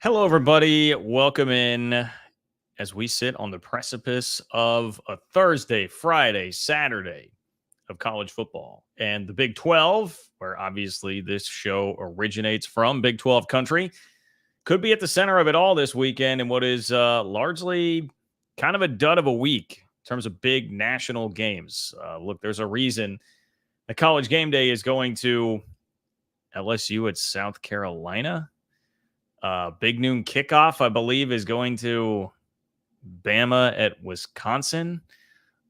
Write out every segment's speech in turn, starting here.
Hello, everybody. Welcome in as we sit on the precipice of a Thursday, Friday, Saturday of college football and the Big 12, where obviously this show originates from Big 12 country, could be at the center of it all this weekend in what is largely kind of a dud of a week in terms of big national games. Look, there's a reason the college game day is going to LSU at South Carolina. Big noon kickoff, I believe, is going to Bama at Wisconsin.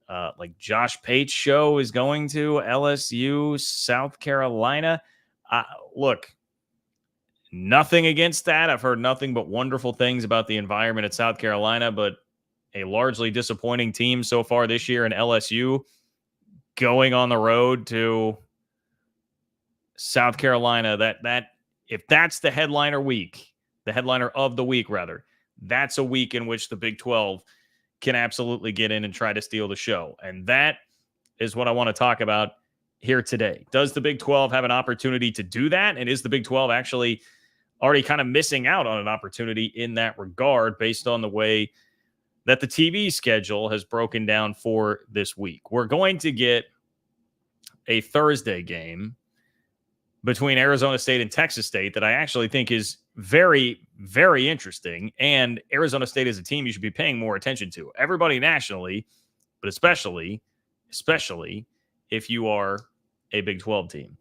Like Josh Pate's show is going to LSU, South Carolina. Look, nothing against that. I've heard nothing but wonderful things about the environment at South Carolina, but a largely disappointing team so far this year in LSU going on the road to South Carolina. That if that's the headliner of the week, rather, that's a week in which the Big 12 can absolutely get in and try to steal the show. And that is what I want to talk about here today. Does the Big 12 have an opportunity to do that? And is the Big 12 actually already kind of missing out on an opportunity in that regard based on the way that the TV schedule has broken down for this week? We're going to get a Thursday game between Arizona State and Texas State that I actually think is very, very interesting. And Arizona State is a team you should be paying more attention to. Everybody nationally, but especially if you are a Big 12 team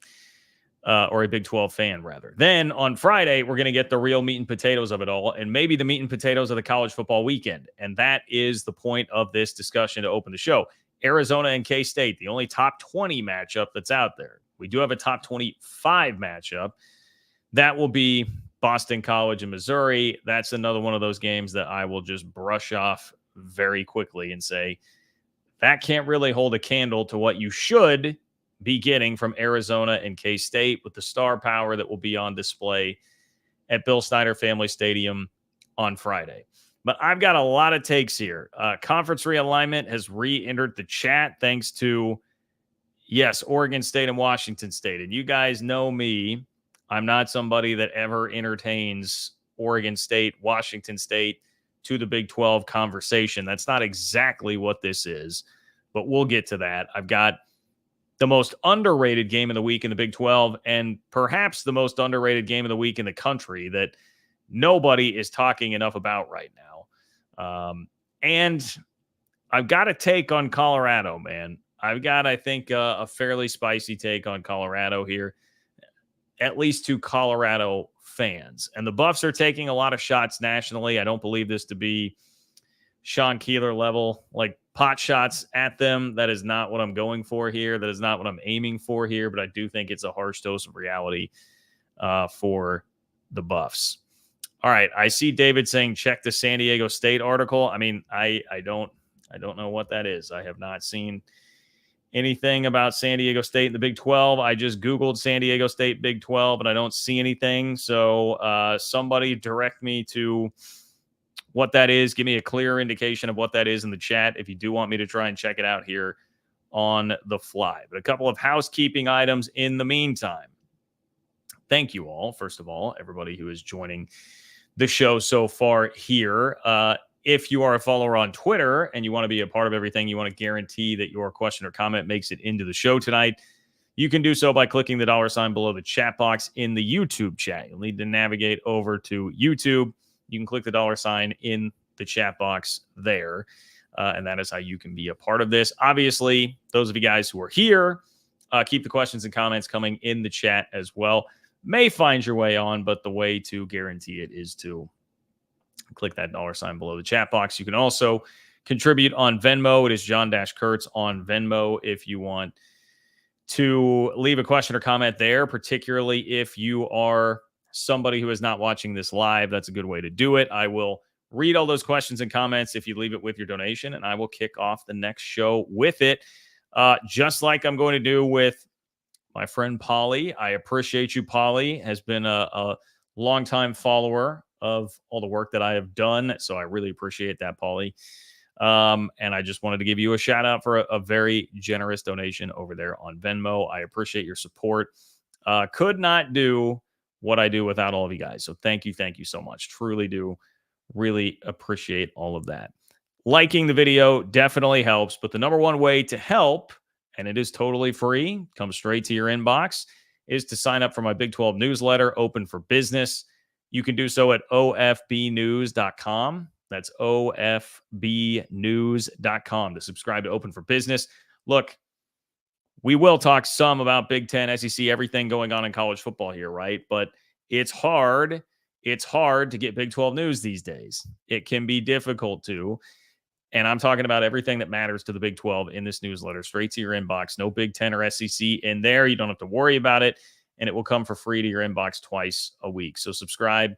or a Big 12 fan, rather. Then on Friday, we're going to get the real meat and potatoes of it all, and maybe the meat and potatoes of the college football weekend. And that is the point of this discussion to open the show. Arizona and K-State, the only top 20 matchup that's out there. We do have a top 25 matchup. That will be Boston College and Missouri. That's another one of those games that I will just brush off very quickly and say that can't really hold a candle to what you should be getting from Arizona and K-State with the star power that will be on display at Bill Snyder Family Stadium on Friday. But I've got a lot of takes here. Conference realignment has re-entered the chat thanks to, yes, Oregon State and Washington State. And you guys know me. I'm not somebody that ever entertains Oregon State, Washington State to the Big 12 conversation. That's not exactly what this is, but we'll get to that. I've got the most underrated game of the week in the Big 12 and perhaps the most underrated game of the week in the country that nobody is talking enough about right now. And I've got a take on Colorado, man. I've got, I think, a fairly spicy take on Colorado here, at least to Colorado fans. And the Buffs are taking a lot of shots nationally. I don't believe this to be Sean Keeler level, like pot shots at them. That is not what I'm going for here. That is not what I'm aiming for here. But I do think it's a harsh dose of reality for the Buffs. All right. I see David saying, check the San Diego State article. I mean, I don't know what that is. I have not seen anything about San Diego State in the Big 12. I just Googled San Diego State Big 12 and I don't see anything. So somebody direct me to what that is. Give me a clear indication of what that is in the chat if you do want me to try and check it out here on the fly. But a couple of housekeeping items in the meantime. Thank you all, first of all, everybody who is joining the show so far here. If you are a follower on Twitter and you want to be a part of everything, you want to guarantee that your question or comment makes it into the show tonight, you can do so by clicking the $ below the chat box in the YouTube chat. You'll need to navigate over to YouTube. You can click the $ in the chat box there, and that is how you can be a part of this. Obviously, those of you guys who are here, keep the questions and comments coming in the chat as well. May find your way on, but the way to guarantee it is to click that $ below the chat box. You can also contribute on Venmo. It is John-Kurtz on Venmo if you want to leave a question or comment there, particularly if you are somebody who is not watching this live. That's a good way to do it. I will read all those questions and comments if you leave it with your donation, and I will kick off the next show with it, just like I'm going to do with my friend Polly. I appreciate you. Polly has been a longtime follower of all the work that I have done. So I really appreciate that, Polly. And I just wanted to give you a shout out for a very generous donation over there on Venmo. I appreciate your support. Could not do what I do without all of you guys. So thank you so much. Truly do really appreciate all of that. Liking the video definitely helps, but the number one way to help, and it is totally free, comes straight to your inbox, is to sign up for my Big 12 newsletter, Open for Business. You can do so at ofbnews.com. That's ofbnews.com to subscribe to Open for Business. Look, we will talk some about Big Ten, SEC, everything going on in college football here, right? But it's hard. It's hard to get Big 12 news these days. It can be difficult to. And I'm talking about everything that matters to the Big 12 in this newsletter, straight to your inbox. No Big 10 or SEC in there. You don't have to worry about it. And it will come for free to your inbox twice a week. So subscribe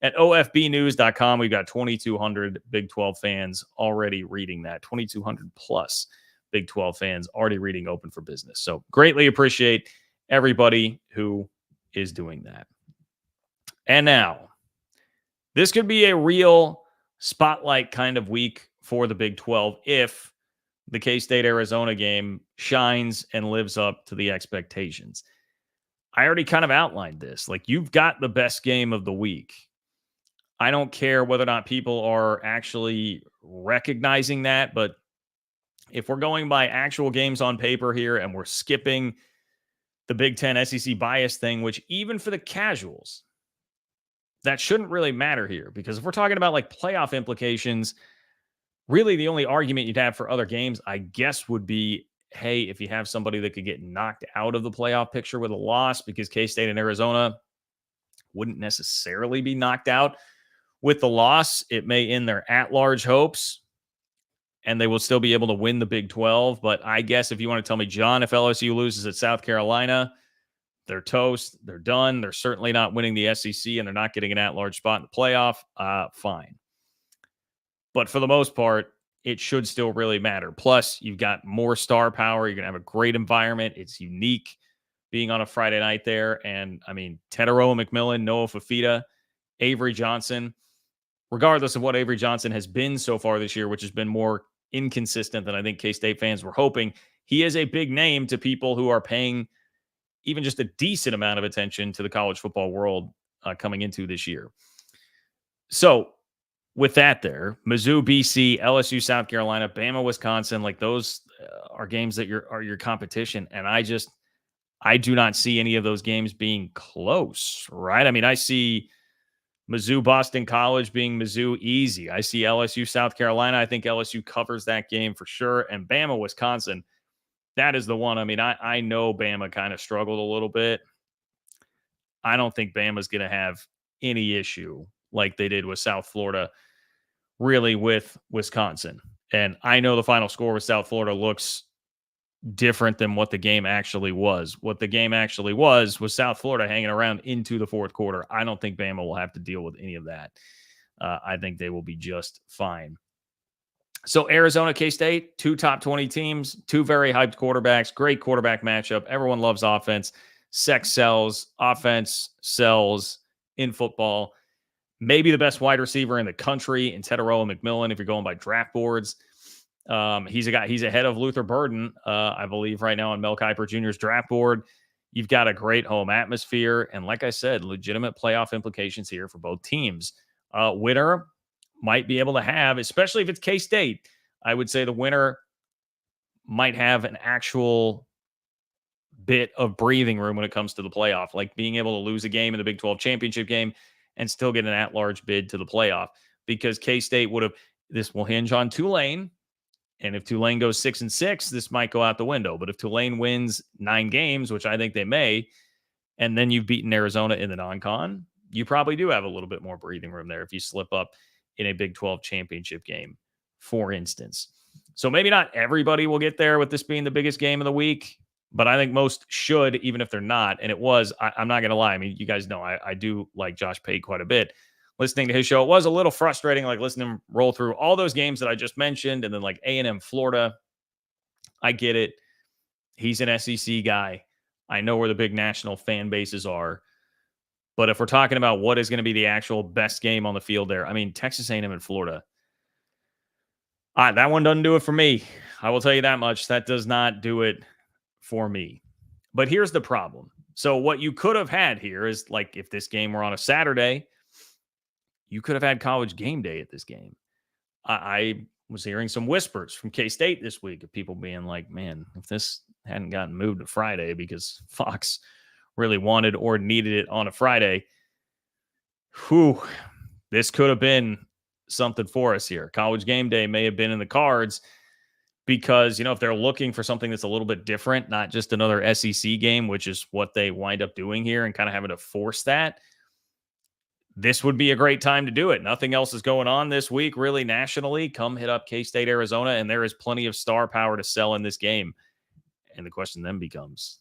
at ofbnews.com. We've got 2,200 Big 12 fans already reading that. 2,200 plus Big 12 fans already reading Open for Business. So greatly appreciate everybody who is doing that. And now, this could be a real spotlight kind of week for the Big 12 if the K-State-Arizona game shines and lives up to the expectations. I already kind of outlined this. Like, you've got the best game of the week. I don't care whether or not people are actually recognizing that, but if we're going by actual games on paper here and we're skipping the Big Ten SEC bias thing, which even for the casuals, that shouldn't really matter here, because if we're talking about like playoff implications, really the only argument you'd have for other games, I guess, would be, hey, if you have somebody that could get knocked out of the playoff picture with a loss, because K-State and Arizona wouldn't necessarily be knocked out with the loss. It may end their at-large hopes, and they will still be able to win the Big 12. But I guess if you want to tell me, John, if LSU loses at South Carolina, they're toast. They're done. They're certainly not winning the SEC, and they're not getting an at-large spot in the playoff. Fine. But for the most part, it should still really matter. Plus, you've got more star power. You're going to have a great environment. It's unique being on a Friday night there. And, I mean, Tetairoa McMillan, Noah Fafita, Avery Johnson, regardless of what Avery Johnson has been so far this year, which has been more inconsistent than I think K-State fans were hoping, he is a big name to people who are paying even just a decent amount of attention to the college football world coming into this year. So, with that there, Mizzou, BC, LSU, South Carolina, Bama, Wisconsin, like those are games that are your competition. And I do not see any of those games being close, right? I mean, I see Mizzou, Boston College being Mizzou easy. I see LSU, South Carolina. I think LSU covers that game for sure. And Bama, Wisconsin, that is the one. I mean, I know Bama kind of struggled a little bit. I don't think Bama's going to have any issue like they did with South Florida, really, with Wisconsin. And I know the final score with South Florida looks different than what the game actually was. What the game actually was South Florida hanging around into the fourth quarter. I don't think Bama will have to deal with any of that. I think they will be just fine. So Arizona, K-State, two top 20 teams, two very hyped quarterbacks, great quarterback matchup. Everyone loves offense. Sex sells, offense sells in football. Maybe the best wide receiver in the country in Tetairoa McMillan, if you're going by draft boards. He's ahead of Luther Burden, I believe, right now on Mel Kiper Jr.'s draft board. You've got a great home atmosphere. And like I said, legitimate playoff implications here for both teams. Winner might be able to have, especially if it's K-State, I would say the winner might have an actual bit of breathing room when it comes to the playoff, like being able to lose a game in the Big 12 championship game and still get an at-large bid to the playoff, because K-State this will hinge on Tulane. And if Tulane goes 6-6, this might go out the window. But if Tulane wins 9 games, which I think they may, and then you've beaten Arizona in the non-con, you probably do have a little bit more breathing room there if you slip up in a Big 12 championship game, for instance. So maybe not everybody will get there with this being the biggest game of the week, but I think most should, even if they're not. And it was, I'm not going to lie. I mean, you guys know I do like Josh Pate quite a bit. Listening to his show, it was a little frustrating, like listening to him roll through all those games that I just mentioned, and then like A&M, Florida. I get it. He's an SEC guy. I know where the big national fan bases are. But if we're talking about what is going to be the actual best game on the field there, I mean, Texas A&M and Florida, that one doesn't do it for me. I will tell you that much. That does not do it for me. But here's the problem. So what you could have had here is like if this game were on a Saturday, you could have had college game day at this game. I was hearing some whispers from K-State this week of people being like, man, if this hadn't gotten moved to Friday because Fox really wanted or needed it on a Friday, whew, this could have been something for us here. College game day may have been in the cards because, if they're looking for something that's a little bit different, not just another SEC game, which is what they wind up doing here and kind of having to force that, this would be a great time to do it. Nothing else is going on this week, really nationally. Come hit up K-State, Arizona, and there is plenty of star power to sell in this game. And the question then becomes,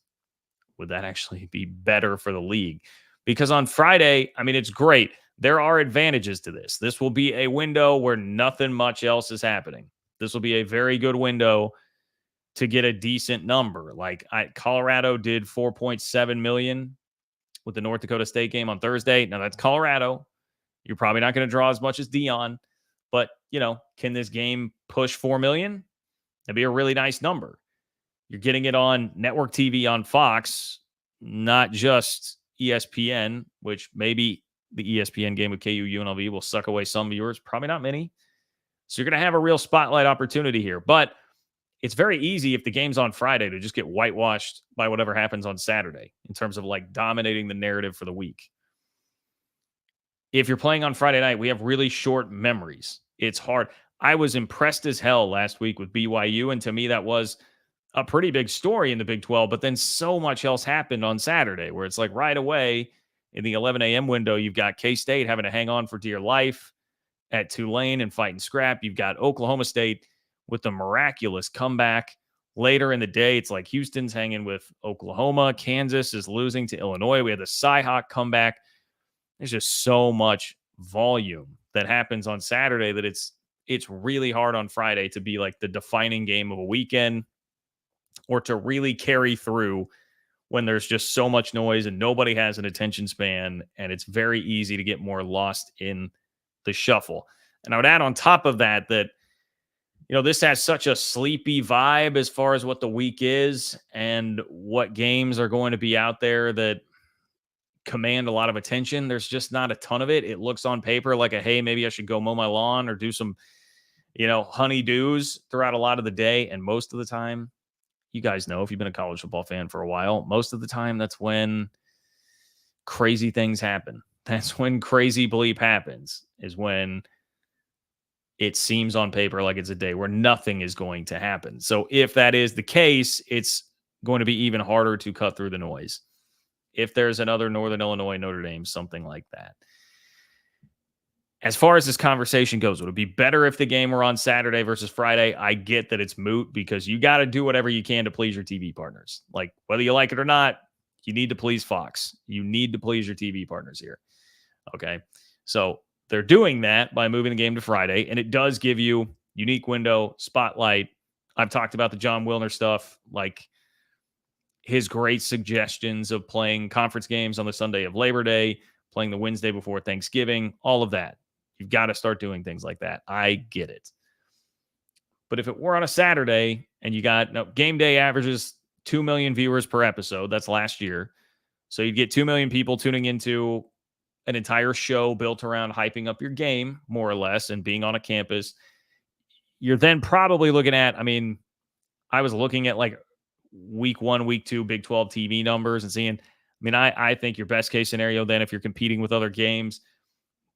would that actually be better for the league? Because on Friday, it's great. There are advantages to this. This will be a window where nothing much else is happening. This will be a very good window to get a decent number. Like Colorado did 4.7 million with the North Dakota State game on Thursday. Now that's Colorado. You're probably not going to draw as much as Dion, but can this game push 4 million? That'd be a really nice number. You're getting it on network TV on Fox, not just ESPN, which maybe the ESPN game with KU UNLV will suck away some viewers, probably not many. So you're going to have a real spotlight opportunity here, but it's very easy if the game's on Friday to just get whitewashed by whatever happens on Saturday in terms of like dominating the narrative for the week. If you're playing on Friday night, we have really short memories. It's hard. I was impressed as hell last week with BYU, and to me, that was a pretty big story in the Big 12, but then so much else happened on Saturday where it's like right away in the 11 a.m. window, you've got K-State having to hang on for dear life at Tulane and fighting scrap. You've got Oklahoma State with the miraculous comeback. Later in the day, it's like Houston's hanging with Oklahoma. Kansas is losing to Illinois. We had the Cyhawk comeback. There's just so much volume that happens on Saturday that it's really hard on Friday to be like the defining game of a weekend or to really carry through when there's just so much noise and nobody has an attention span, and it's very easy to get more lost in the shuffle. And I would add on top of that, this has such a sleepy vibe as far as what the week is and what games are going to be out there that command a lot of attention. There's just not a ton of it. It looks on paper like hey, maybe I should go mow my lawn or do some, honey-dos throughout a lot of the day. And most of the time, you guys know, if you've been a college football fan for a while, most of the time that's when crazy things happen. That's when crazy bleep happens, is when it seems on paper like it's a day where nothing is going to happen. So if that is the case, it's going to be even harder to cut through the noise. If there's another Northern Illinois, Notre Dame, something like that. As far as this conversation goes, would it be better if the game were on Saturday versus Friday? I get that it's moot because you got to do whatever you can to please your TV partners. Like, whether you like it or not, you need to please Fox. You need to please your TV partners here. Okay. So they're doing that by moving the game to Friday, and it does give you unique window, spotlight. I've talked about the John Wilner stuff, like his great suggestions of playing conference games on the Sunday of Labor Day, playing the Wednesday before Thanksgiving, all of that. You've got to start doing things like that. I get it. But if it were on a Saturday and you got game day averages 2 million viewers per episode, that's last year. So you'd get 2 million people tuning into an entire show built around hyping up your game, more or less, and being on a campus. You're then probably looking at, I was looking at like week 1, week 2, Big 12 TV numbers and seeing, I think your best case scenario then, if you're competing with other games,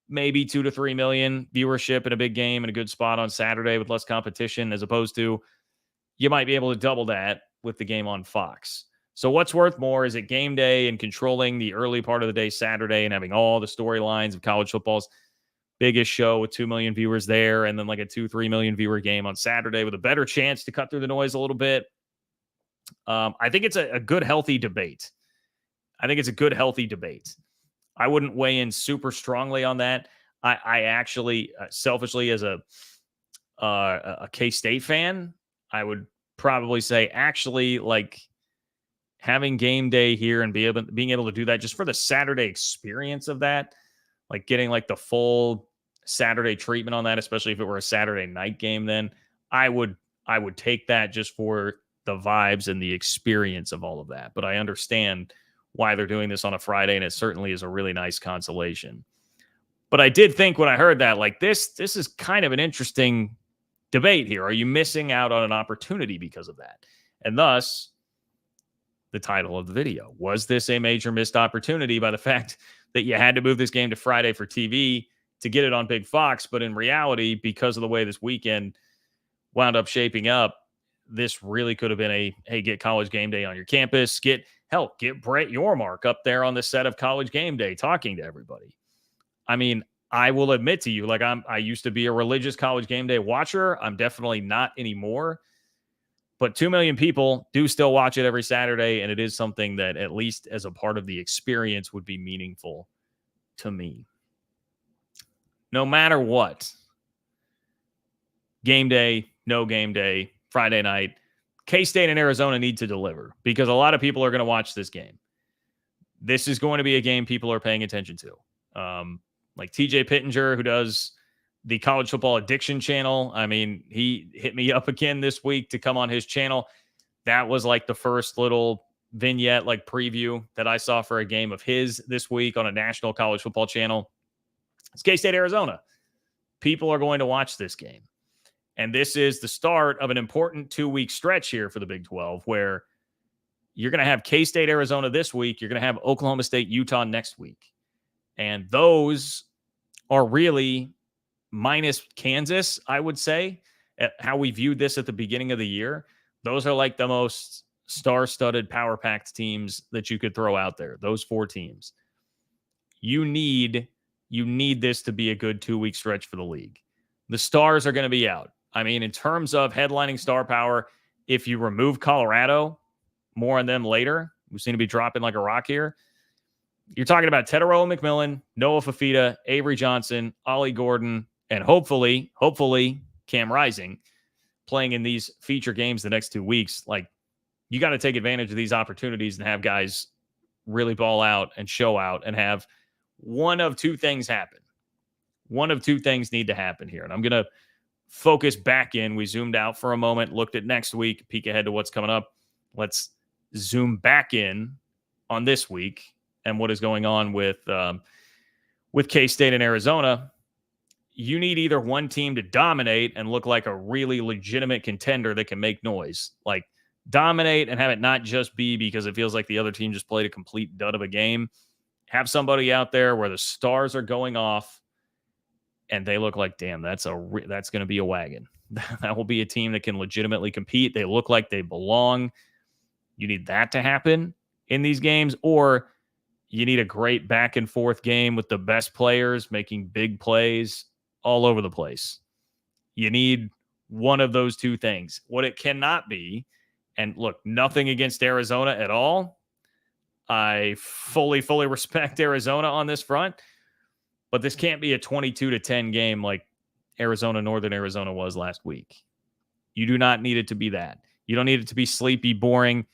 maybe 2 to 3 million viewership in a big game in a good spot on Saturday with less competition, as opposed to you might be able to double that with the game on Fox. So what's worth more? Is it game day and controlling the early part of the day Saturday and having all the storylines of college football's biggest show with 2 million viewers there, and then like a 2-3 million viewer game on Saturday with a better chance to cut through the noise a little bit? I think it's a good, healthy debate. I wouldn't weigh in super strongly on that. I actually, selfishly, as a K-State fan, I would probably say actually like having game day here and being able to do that just for the Saturday experience of that, like getting like the full Saturday treatment on that, especially if it were a Saturday night game, then I would take that just for the vibes and the experience of all of that. But I understand why they're doing this on a Friday, and it certainly is a really nice consolation. But I did think when I heard that, like, this is kind of an interesting debate here. Are you missing out on an opportunity because of that? And thus, the title of the video. Was this a major missed opportunity by the fact that you had to move this game to Friday for TV to get it on Big Fox? But in reality, because of the way this weekend wound up shaping up, this really could have been a, hey, get College Game Day on your campus. Get Brett Yormark up there on the set of College Game Day talking to everybody. I mean, I will admit to you, like, I used to be a religious College Game Day watcher. I'm definitely not anymore. But 2 million people do still watch it every Saturday, and it is something that, at least as a part of the experience, would be meaningful to me. No matter what, game day, no game day, Friday night, K-State and Arizona need to deliver because a lot of people are going to watch this game. This is going to be a game people are paying attention to. Like TJ Pittenger, who does the College Football Addiction channel. I mean, he hit me up again this week to come on his channel. That was like the first little vignette, like preview that I saw for a game of his this week on a national college football channel. It's K-State, Arizona. People are going to watch this game. And this is the start of an important 2-week stretch here for the Big 12, where you're going to have K-State, Arizona this week. You're going to have Oklahoma State, Utah next week. And those are really, minus Kansas, I would say, at how we viewed this at the beginning of the year, those are like the most star-studded, power-packed teams that you could throw out there. Those 4 teams. You need this to be a good 2-week stretch for the league. The stars are going to be out. I mean, in terms of headlining star power, if you remove Colorado, more on them later, we seem to be dropping like a rock here. You're talking about Tetairoa McMillan, Noah Fafita, Avery Johnson, Ollie Gordon, and hopefully Cam Rising playing in these feature games the next 2 weeks. Like, you got to take advantage of these opportunities and have guys really ball out and show out and have one of 2 things happen. One of 2 things need to happen here. And I'm going to focus back in. We zoomed out for a moment, looked at next week, peek ahead to what's coming up. Let's zoom back in on this week and what is going on with K-State and Arizona. You need either one team to dominate and look like a really legitimate contender that can make noise. Like, dominate and have it not just be because it feels like the other team just played a complete dud of a game. Have somebody out there where the stars are going off and they look like, damn, that's going to be a wagon. That will be a team that can legitimately compete. They look like they belong. You need that to happen in these games, or you need a great back and forth game with the best players making big plays all over the place. You need one of those 2 things. What it cannot be, and look, nothing against Arizona at all. I fully respect Arizona on this front, but this can't be a 22-10 game like Northern Arizona was last week. You do not need it to be that. You don't need it to be sleepy, boring.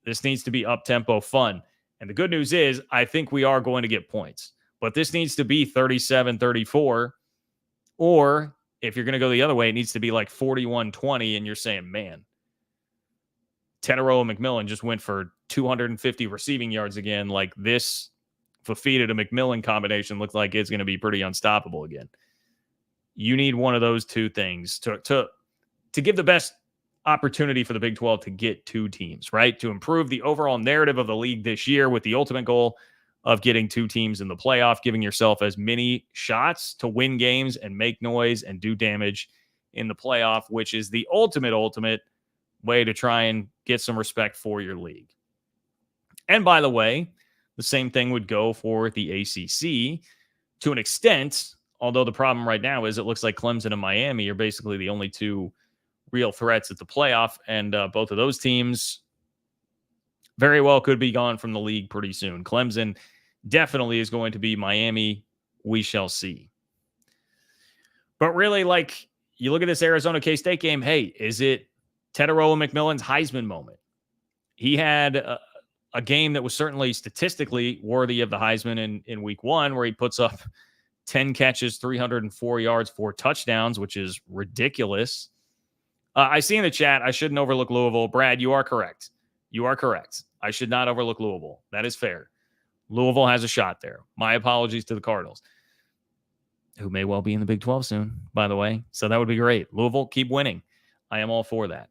This needs to be up-tempo fun. And the good news is, I think we are going to get points. But this needs to be 37-34. Or if you're going to go the other way, it needs to be like 41-20. And you're saying, man, Tetairoa McMillan just went for 250 receiving yards again. Like, this Fafita to McMillan combination looks like it's going to be pretty unstoppable again. You need one of those 2 things to give the best opportunity for the Big 12 to get 2 teams, right? To improve the overall narrative of the league this year with the ultimate goal of getting 2 teams in the playoff, giving yourself as many shots to win games and make noise and do damage in the playoff, which is the ultimate way to try and get some respect for your league. And by the way, the same thing would go for the ACC to an extent, although the problem right now is it looks like Clemson and Miami are basically the only 2 real threats at the playoff, and both of those teams very well could be gone from the league pretty soon. Clemson definitely is going to be. Miami, we shall see. But really, like, you look at this Arizona K-State game, hey, is it Tetairoa McMillan's Heisman moment? He had a game that was certainly statistically worthy of the Heisman in week 1, where he puts up 10 catches, 304 yards, 4 touchdowns, which is ridiculous. I see in the chat, I shouldn't overlook Louisville. Brad, you are correct. I should not overlook Louisville. That is fair. Louisville has a shot there. My apologies to the Cardinals, who may well be in the Big 12 soon, by the way. So that would be great. Louisville, keep winning. I am all for that.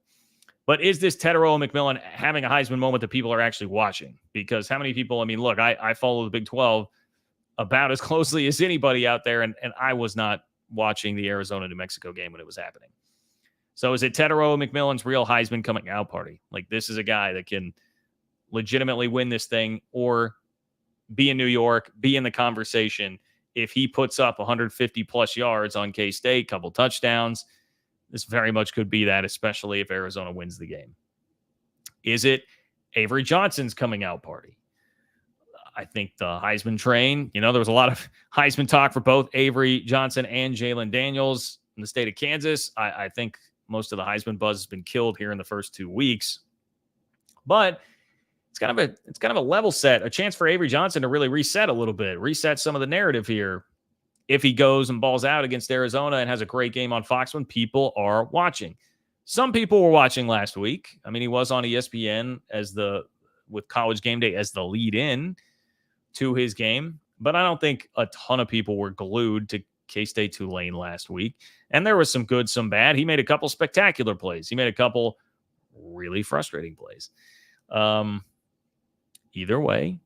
But is this Tetero McMillan having a Heisman moment that people are actually watching? Because how many people, I mean, look, I follow the Big 12 about as closely as anybody out there, and I was not watching the Arizona-New Mexico game when it was happening. So is it Tetero McMillan's real Heisman coming out party? Like, this is a guy that can legitimately win this thing or be in New York, be in the conversation. If he puts up 150 plus yards on K-State, couple touchdowns, this very much could be that, especially if Arizona wins the game. Is it Avery Johnson's coming out party? I think the Heisman train, there was a lot of Heisman talk for both Avery Johnson and Jalen Daniels in the state of Kansas. I think most of the Heisman buzz has been killed here in the first 2 weeks. But it's kind of a level set, a chance for Avery Johnson to really reset a little bit, reset some of the narrative here. If he goes and balls out against Arizona and has a great game on Fox when people are watching. Some people were watching last week. I mean, he was on ESPN with College Game Day as the lead in to his game, but I don't think a ton of people were glued to K-State Tulane last week. And there was some good, some bad. He made a couple spectacular plays. He made a couple really frustrating plays. Either way,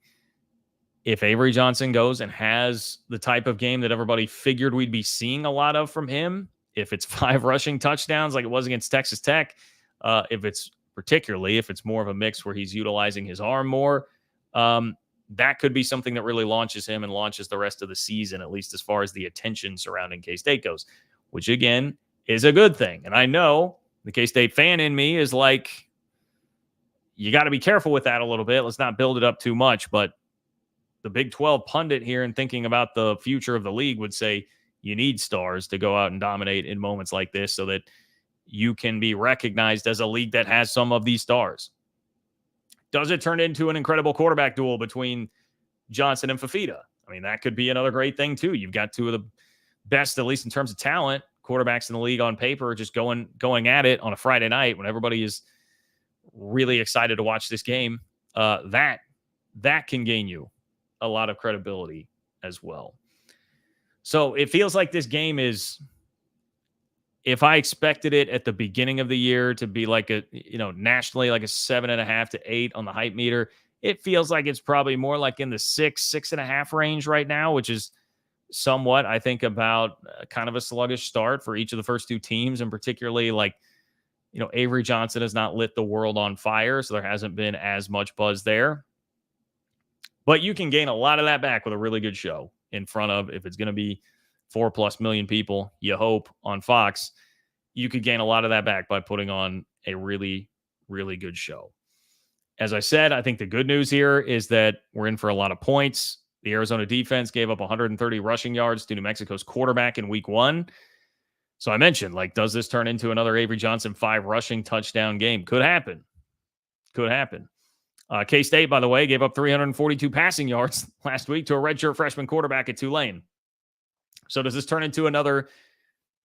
if Avery Johnson goes and has the type of game that everybody figured we'd be seeing a lot of from him, if it's 5 rushing touchdowns like it was against Texas Tech, if it's more of a mix where he's utilizing his arm more, that could be something that really launches him and launches the rest of the season, at least as far as the attention surrounding K-State goes, which again is a good thing. And I know the K-State fan in me is like, you got to be careful with that a little bit. Let's not build it up too much, but the Big 12 pundit here and thinking about the future of the league would say you need stars to go out and dominate in moments like this so that you can be recognized as a league that has some of these stars. Does it turn into an incredible quarterback duel between Johnson and Fafita? I mean, that could be another great thing too. You've got two of the best, at least in terms of talent, quarterbacks in the league on paper, just going at it on a Friday night when everybody is really excited to watch this game. That can gain you a lot of credibility as well. So it feels like this game is, if I expected it at the beginning of the year to be like nationally like a 7.5 to 8 on the hype meter, it feels like it's probably more like in the 6.5 range right now, which is somewhat, I think, about kind of a sluggish start for each of the first two teams. And particularly Avery Johnson has not lit the world on fire, so there hasn't been as much buzz there. But you can gain a lot of that back with a really good show in front of, if it's going to be 4+ million people, you hope, on Fox, you could gain a lot of that back by putting on a really, really good show. As I said, I think the good news here is that we're in for a lot of points. The Arizona defense gave up 130 rushing yards to New Mexico's quarterback in week 1. So I mentioned, does this turn into another Avery Johnson 5 rushing touchdown game? Could happen. K-State, by the way, gave up 342 passing yards last week to a redshirt freshman quarterback at Tulane. So does this turn into another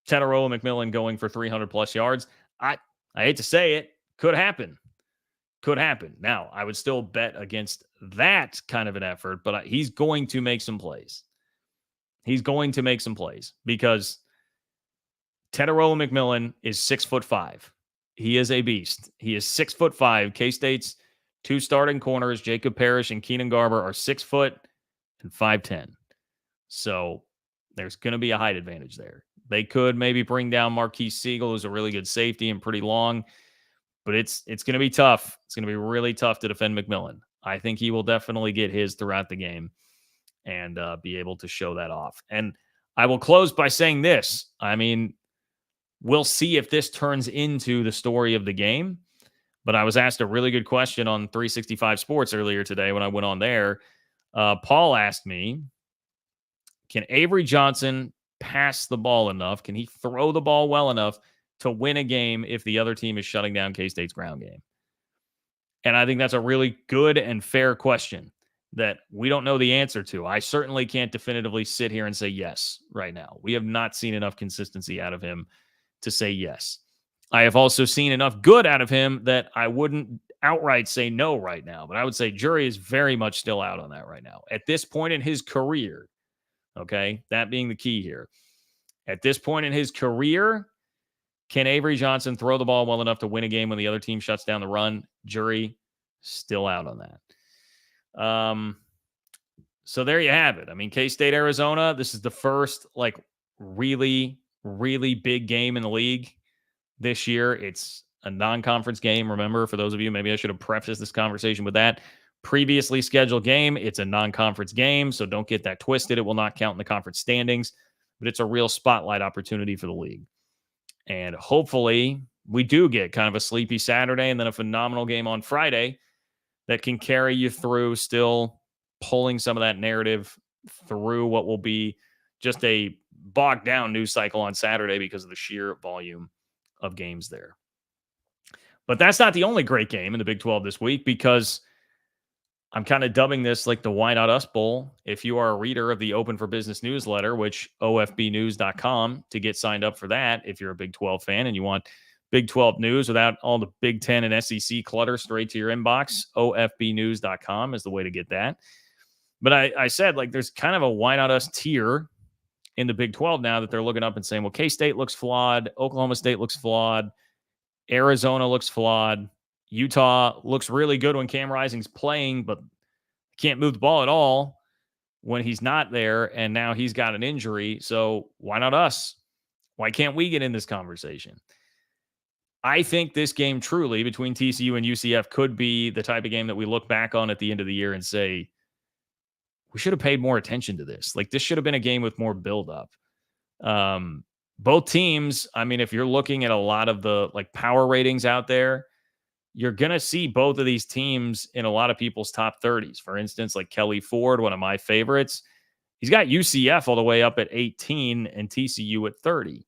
Tetero McMillan going for 300+ yards? I hate to say it. Could happen. Now, I would still bet against that kind of an effort, but he's going to make some plays. Because Tetero McMillan is 6'5". He is a beast. He is 6'5". K-State's 2 starting corners, Jacob Parrish and Keenan Garber, are 6 foot and 5'10". So there's going to be a height advantage there. They could maybe bring down Marquise Siegel, who's a really good safety and pretty long, but it's going to be tough. It's going to be really tough to defend McMillan. I think he will definitely get his throughout the game and be able to show that off. And I will close by saying this. I mean, we'll see if this turns into the story of the game. But I was asked a really good question on 365 Sports earlier today when I went on there. Paul asked me, can Avery Johnson pass the ball enough? Can he throw the ball well enough to win a game if the other team is shutting down K-State's ground game? And I think that's a really good and fair question that we don't know the answer to. I certainly can't definitively sit here and say yes right now. We have not seen enough consistency out of him to say yes. I have also seen enough good out of him that I wouldn't outright say no right now, but I would say jury is very much still out on that right now. At this point in his career, okay, that being the key here. At this point in his career, can Avery Johnson throw the ball well enough to win a game when the other team shuts down the run? Jury, still out on that. So there you have it. I mean, K-State, Arizona, this is the first, like, really, really big game in the league this year. It's a non-conference game. Remember, for those of you, maybe I should have prefaced this conversation with that. Previously scheduled game. It's a non-conference game, so don't get that twisted. It will not count in the conference standings, but it's a real spotlight opportunity for the league. And hopefully we do get kind of a sleepy Saturday and then a phenomenal game on Friday that can carry you through, still pulling some of that narrative through what will be just a bogged down news cycle on Saturday because of the sheer volume of games there. But that's not the only great game in the Big 12 this week, because I'm kind of dubbing this like the Why Not Us Bowl. If you are a reader of the Open for Business newsletter, which ofbnews.com to get signed up for that, if you're a Big 12 fan and you want Big 12 news without all the Big 10 and SEC clutter straight to your inbox, ofbnews.com is the way to get that. But I said, like, there's kind of a Why Not Us tier in the Big 12 now that they're looking up and saying, well, K-State looks flawed. Oklahoma State looks flawed. Arizona looks flawed. Utah looks really good when Cam Rising's playing, but can't move the ball at all when he's not there. And now he's got an injury. So why not us? Why can't we get in this conversation? I think this game truly between TCU and UCF could be the type of game that we look back on at the end of the year and say, we should have paid more attention to this. Like, this should have been a game with more buildup. Both teams, I mean, if you're looking at a lot of the like power ratings out there, you're going to see both of these teams in a lot of people's top 30s. For instance, like Kelly Ford, one of my favorites, he's got UCF all the way up at 18 and TCU at 30.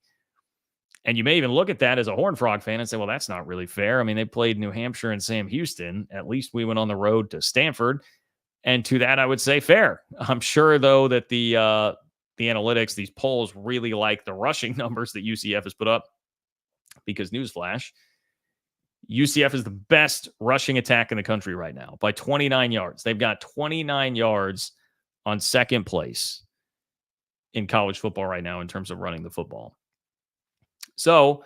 And you may even look at that as a Horned Frog fan and say, well, that's not really fair. I mean, they played New Hampshire and Sam Houston. At least we went on the road to Stanford. And to that, I would say fair. I'm sure, though, that the analytics, these polls really like the rushing numbers that UCF has put up, because newsflash, UCF is the best rushing attack in the country right now by 29 yards. They've got 29 yards on second place in college football right now in terms of running the football. So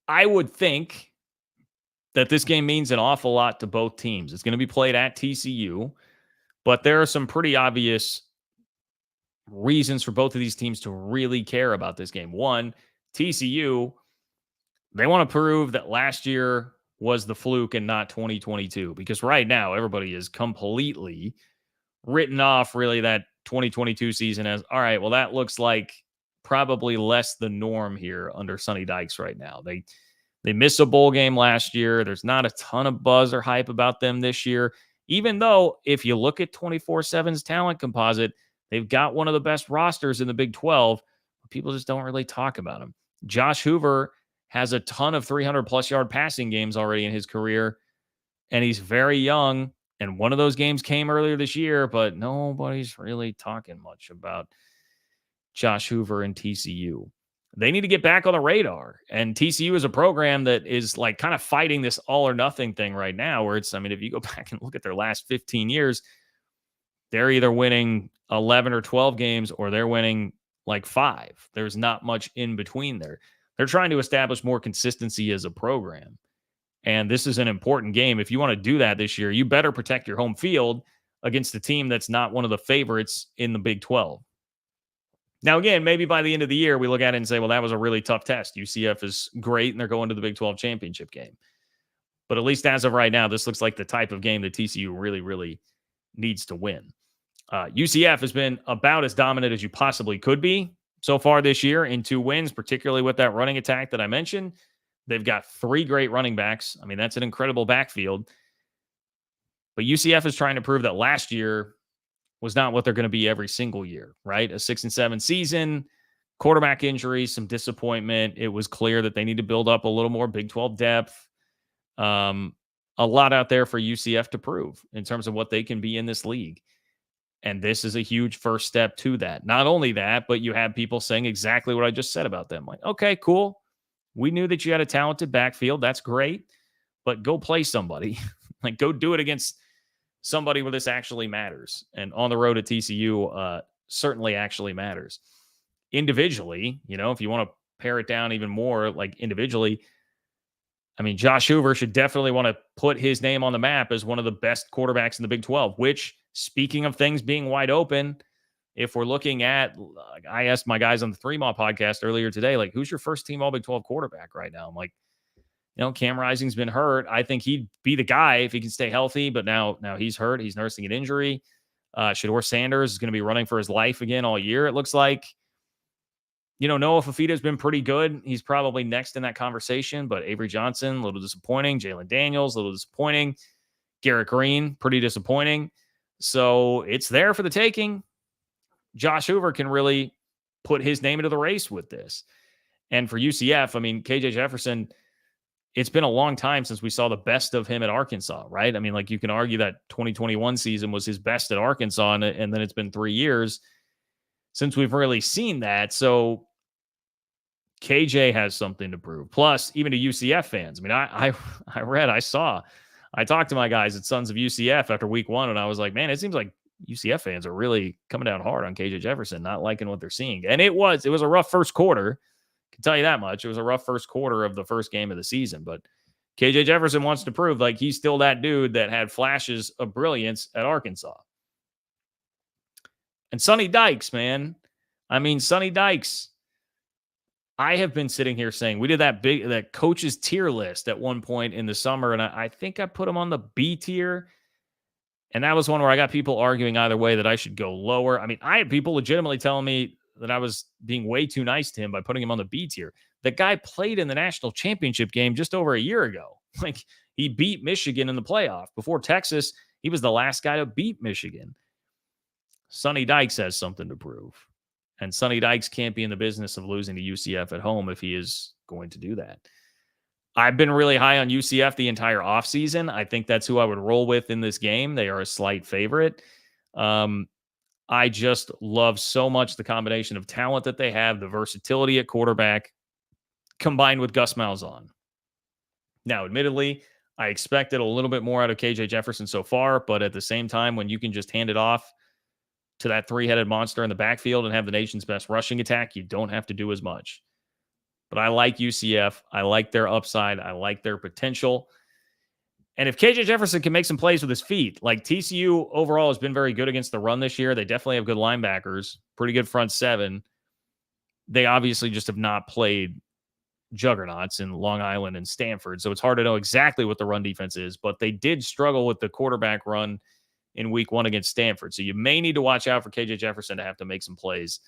I would think that this game means an awful lot to both teams. It's going to be played at TCU, but there are some pretty obvious reasons for both of these teams to really care about this game. One, TCU, they want to prove that last year was the fluke and not 2022, because right now everybody is completely written off really that 2022 season as, all right, well, that looks like probably less the norm here under Sonny Dykes right now. They missed a bowl game last year. There's not a ton of buzz or hype about them this year, even though if you look at 24/7's talent composite, they've got one of the best rosters in the Big 12. People just don't really talk about them. Josh Hoover has a ton of 300-plus yard passing games already in his career, and he's very young. And one of those games came earlier this year, but nobody's really talking much about Josh Hoover and TCU. They need to get back on the radar. And TCU is a program that is like kind of fighting this all or nothing thing right now, where it's, I mean, if you go back and look at their last 15 years, they're either winning 11 or 12 games or they're winning like 5. There's not much in between there. They're trying to establish more consistency as a program. And this is an important game. If you want to do that this year, you better protect your home field against a team that's not one of the favorites in the Big 12. Now, again, maybe by the end of the year, we look at it and say, well, that was a really tough test. UCF is great, and they're going to the Big 12 championship game. But at least as of right now, this looks like the type of game that TCU really, really needs to win. UCF has been about as dominant as you possibly could be so far this year in 2 wins, particularly with that running attack that I mentioned. They've got 3 great running backs. I mean, that's an incredible backfield. But UCF is trying to prove that last year was not what they're going to be every single year, right? A 6-7 season, quarterback injuries, some disappointment. It was clear that they need to build up a little more Big 12 depth. A lot out there for UCF to prove in terms of what they can be in this league. And this is a huge first step to that. Not only that, but you have people saying exactly what I just said about them. Like, okay, cool. We knew that you had a talented backfield. That's great. But go play somebody. Like, go do it against somebody where this actually matters. And on the road at TCU certainly actually matters. Individually, if you want to pare it down even more, like individually, I mean, Josh Hoover should definitely want to put his name on the map as one of the best quarterbacks in the Big 12, which, speaking of things being wide open, if we're looking at, I asked my guys on the 3 Mile podcast earlier today, like, who's your first team All Big 12 quarterback right now? I'm like, Cam Rising's been hurt. I think he'd be the guy if he can stay healthy, but now he's hurt. He's nursing an injury. Shedeur Sanders is going to be running for his life again all year, it looks like. Noah Fafita's been pretty good. He's probably next in that conversation, but Avery Johnson, a little disappointing. Jalen Daniels, a little disappointing. Garrett Green, pretty disappointing. So it's there for the taking. Josh Hoover can really put his name into the race with this. And for UCF, I mean, KJ Jefferson, it's been a long time since we saw the best of him at Arkansas, right? I mean, like, you can argue that 2021 season was his best at Arkansas, and then it's been 3 years since we've really seen that. So KJ has something to prove. Plus, even to UCF fans. I mean, I talked to my guys at Sons of UCF after week 1, and I was like, man, it seems like UCF fans are really coming down hard on KJ Jefferson, not liking what they're seeing. And it was a rough first quarter. I can tell you that much. It was a rough first quarter of the first game of the season, but KJ Jefferson wants to prove like he's still that dude that had flashes of brilliance at Arkansas. And Sonny Dykes, man. I mean, Sonny Dykes. I have been sitting here saying we did that coaches tier list at one point in the summer, and I think I put him on the B tier. And that was one where I got people arguing either way that I should go lower. I mean, I had people legitimately telling me that I was being way too nice to him by putting him on the B tier. The guy played in the national championship game just over a year ago. Like, he beat Michigan in the playoff. Before Texas, he was the last guy to beat Michigan. Sonny Dykes has something to prove. And Sonny Dykes can't be in the business of losing to UCF at home if he is going to do that. I've been really high on UCF the entire offseason. I think that's who I would roll with in this game. They are a slight favorite. I just love so much the combination of talent that they have, the versatility at quarterback, combined with Gus Malzahn. Now, admittedly, I expected a little bit more out of KJ Jefferson so far, but at the same time, when you can just hand it off to that 3-headed monster in the backfield and have the nation's best rushing attack, you don't have to do as much. But I like UCF. I like their upside. I like their potential. And if KJ Jefferson can make some plays with his feet, like TCU overall has been very good against the run this year. They definitely have good linebackers, pretty good front seven. They obviously just have not played juggernauts in Long Island and Stanford. So it's hard to know exactly what the run defense is, but they did struggle with the quarterback run in week 1 against Stanford. So you may need to watch out for KJ Jefferson to have to make some plays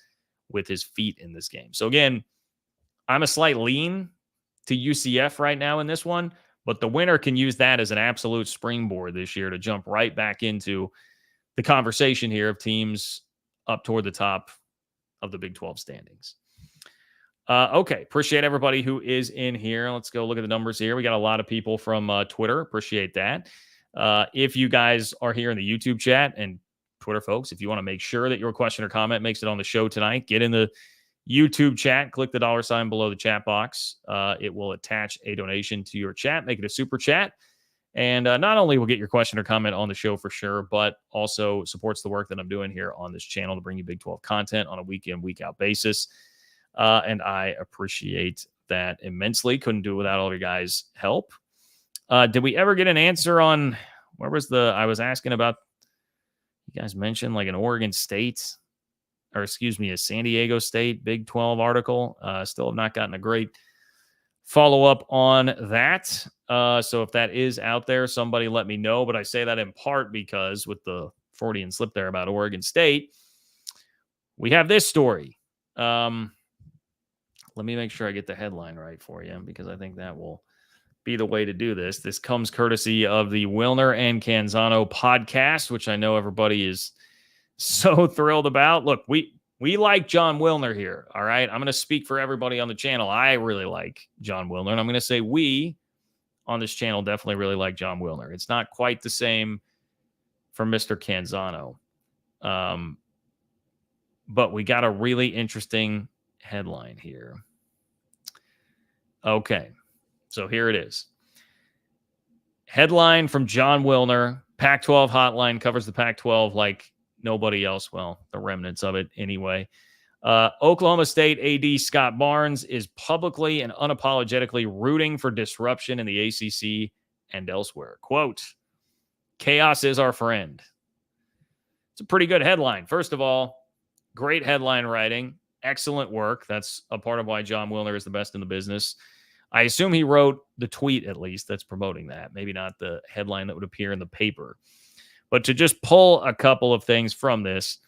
with his feet in this game. So again, I'm a slight lean to UCF right now in this one, but the winner can use that as an absolute springboard this year to jump right back into the conversation here of teams up toward the top of the Big 12 standings. Okay. Appreciate everybody who is in here. Let's go look at the numbers here. We got a lot of people from Twitter. Appreciate that. If you guys are here in the YouTube chat, and Twitter folks, if you want to make sure that your question or comment makes it on the show tonight, get in the YouTube chat, click the $ below the chat box. It will attach a donation to your chat, make it a super chat. And not only will get your question or comment on the show for sure, but also supports the work that I'm doing here on this channel to bring you Big 12 content on a week in, week out basis. And I appreciate that immensely. Couldn't do it without all of your guys' help. Did we ever get an answer on I was asking about, you guys mentioned like an Oregon State, or excuse me, a San Diego State Big 12 article. Still have not gotten a great follow-up on that. So if that is out there, somebody let me know. But I say that in part because with the Freudian slip there about Oregon State, we have this story. Let me make sure I get the headline right for you, because I think that will be the way to do this. This comes courtesy of the Wilner and Canzano podcast, which I know everybody is so thrilled about. Look, we like John Wilner here, all right? I'm going to speak for everybody on the channel. I really like John Wilner, and I'm going to say we on this channel definitely really like John Wilner. It's not quite the same for Mr. Canzano. But we got a really interesting headline here. Okay, so here it is. Headline from John Wilner, Pac-12 hotline covers the Pac-12 like nobody else. Well, the remnants of it anyway. Oklahoma State AD Scott Barnes is publicly and unapologetically rooting for disruption in the ACC and elsewhere. Quote, chaos is our friend. It's a pretty good headline. First of all, great headline writing, excellent work. That's a part of why John Wilner is the best in the business. I assume he wrote the tweet, at least, that's promoting that. Maybe not the headline that would appear in the paper. But to just pull a couple of things from this,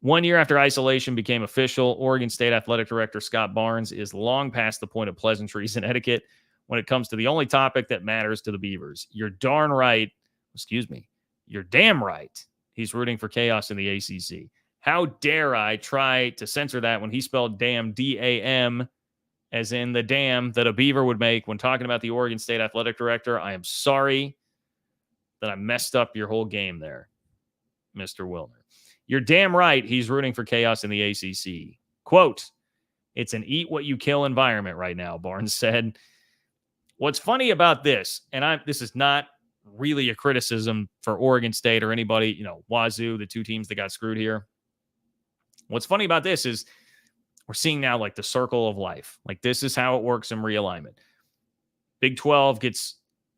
1 year after isolation became official, Oregon State Athletic Director Scott Barnes is long past the point of pleasantries and etiquette when it comes to the only topic that matters to the Beavers. You're damn right. He's rooting for chaos in the ACC. How dare I try to censor that when he spelled damn D-A-M, as in the dam that a Beaver would make when talking about the Oregon State Athletic Director. I am sorry that I messed up your whole game there, Mr. Wilner. You're damn right he's rooting for chaos in the ACC. Quote, it's an eat what you kill environment right now, Barnes said. What's funny about this, and this is not really a criticism for Oregon State or anybody, Wazoo, the two teams that got screwed here. What's funny about this is we're seeing now like the circle of life. Like this is how it works in realignment. Big 12 gets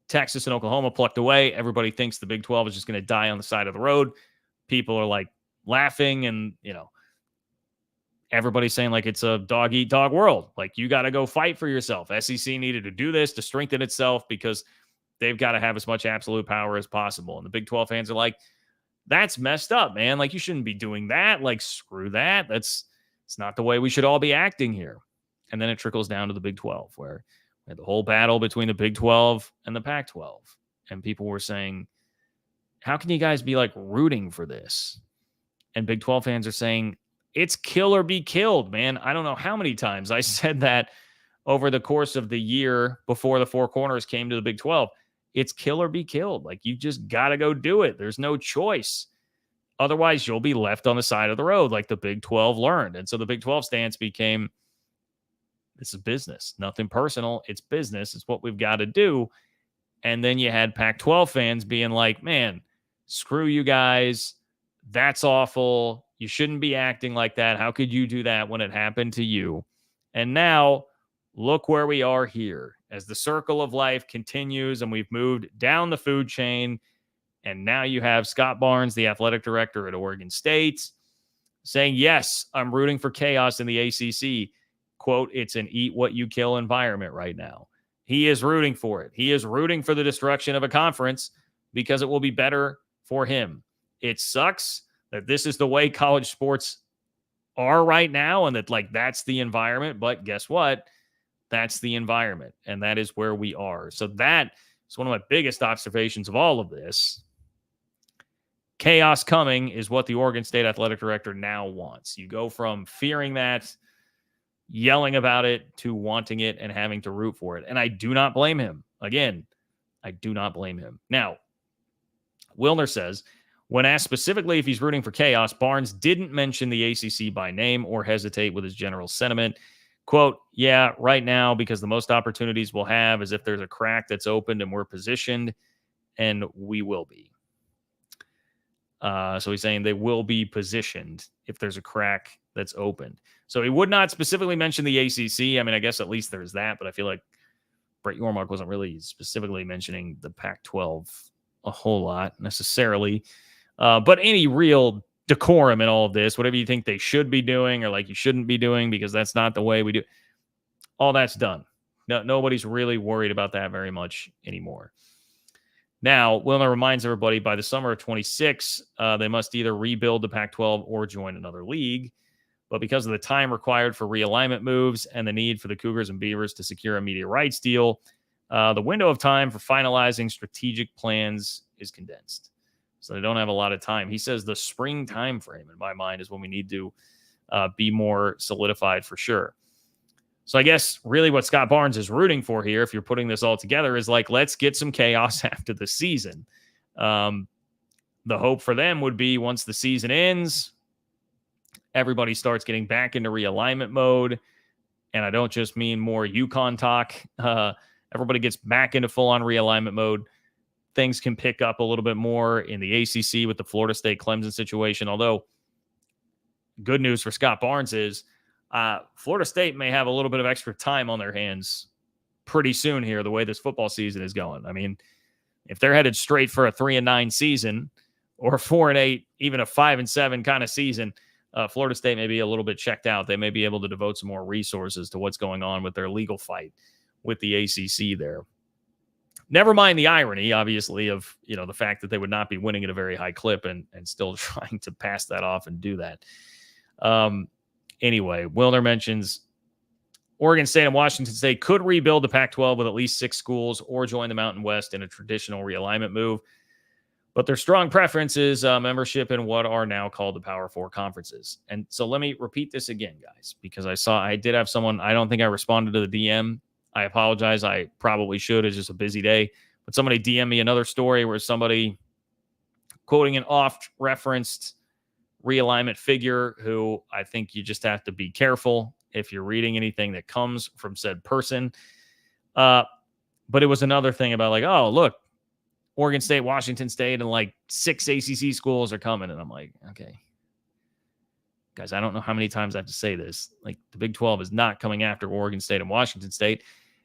Texas and Oklahoma plucked away. Everybody thinks the Big 12 is just going to die on the side of the road. People are like laughing and, everybody's saying like it's a dog eat dog world. Like you got to go fight for yourself. SEC needed to do this to strengthen itself because they've got to have as much absolute power as possible. And the Big 12 fans are like, that's messed up, man. Like you shouldn't be doing that. Like screw that. It's not the way we should all be acting here. And then it trickles down to the Big 12 where we had the whole battle between the Big 12 and the Pac-12. And people were saying, how can you guys be like rooting for this? And Big 12 fans are saying, it's kill or be killed, man. I don't know how many times I said that over the course of the year before the Four Corners came to the Big 12. It's kill or be killed. Like you just got to go do it. There's no choice. Otherwise, you'll be left on the side of the road like the Big 12 learned. And so the Big 12 stance became, this is business. Nothing personal. It's business. It's what we've got to do. And then you had Pac-12 fans being like, man, screw you guys. That's awful. You shouldn't be acting like that. How could you do that when it happened to you? And now look where we are here as the circle of life continues and we've moved down the food chain. And now you have Scott Barnes, the athletic director at Oregon State, saying, yes, I'm rooting for chaos in the ACC. Quote, it's an eat what you kill environment right now. He is rooting for it. He is rooting for the destruction of a conference because it will be better for him. It sucks that this is the way college sports are right now and that like that's the environment. But guess what? That's the environment. And that is where we are. So that is one of my biggest observations of all of this. Chaos coming is what the Oregon State athletic director now wants. You go from fearing that, yelling about it, to wanting it and having to root for it. And I do not blame him. Again, I do not blame him. Now, Wilner says, when asked specifically if he's rooting for chaos, Barnes didn't mention the ACC by name or hesitate with his general sentiment. Quote, yeah, right now, because the most opportunities we'll have is if there's a crack that's opened and we're positioned, and we will be. So he's saying they will be positioned if there's a crack that's opened. So he would not specifically mention the ACC. I mean, I guess at least there's that, but I feel like Brett Yormark wasn't really specifically mentioning the Pac-12 a whole lot necessarily. But any real decorum in all of this, whatever you think they should be doing or like you shouldn't be doing because that's not the way we do, all that's done. No, nobody's really worried about that very much anymore. Now, Wilner reminds everybody by the summer of 26, they must either rebuild the Pac-12 or join another league. But because of the time required for realignment moves and the need for the Cougars and Beavers to secure a media rights deal, the window of time for finalizing strategic plans is condensed. So they don't have a lot of time. He says the spring time frame, in my mind, is when we need to be more solidified for sure. So I guess really what Scott Barnes is rooting for here, if you're putting this all together, is like, let's get some chaos after the season. The hope for them would be once the season ends, everybody starts getting back into realignment mode. And I don't just mean more UConn talk. Everybody gets back into full-on realignment mode. things can pick up a little bit more in the ACC with the Florida State Clemson situation. Although, good news for Scott Barnes is Florida State may have a little bit of extra time on their hands pretty soon here, the way this football season is going. I mean, if they're headed straight for a 3-9 season or 4-8, even a 5-7 kind of season, Florida State may be a little bit checked out. They may be able to devote some more resources to what's going on with their legal fight with the ACC there. Never mind the irony, obviously, of the fact that they would not be winning at a very high clip and still trying to pass that off and do that. Anyway, Wilner mentions Oregon State and Washington State could rebuild the Pac-12 with at least 6 schools or join the Mountain West in a traditional realignment move. But their strong preference is membership in what are now called the Power Four conferences. And so let me repeat this again, guys, because I did have someone, I don't think I responded to the DM. I apologize. I probably should. It's just a busy day. But somebody DM me another story where somebody quoting an oft-referenced realignment figure who I think you just have to be careful if you're reading anything that comes from said person. But it was another thing about like, oh, look, Oregon State, Washington State, and like 6 ACC schools are coming. And I'm like, okay, guys, I don't know how many times I have to say this. Like, the Big 12 is not coming after Oregon State and Washington State.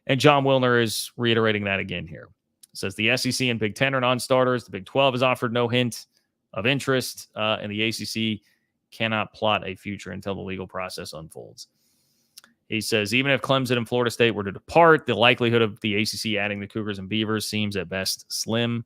And John Wilner is reiterating that again here. It says the SEC and Big 10 are non-starters. The Big 12 has offered no hint of interest, and the ACC cannot plot a future until the legal process unfolds. He says, even if Clemson and Florida State were to depart, the likelihood of the ACC adding the Cougars and Beavers seems at best slim.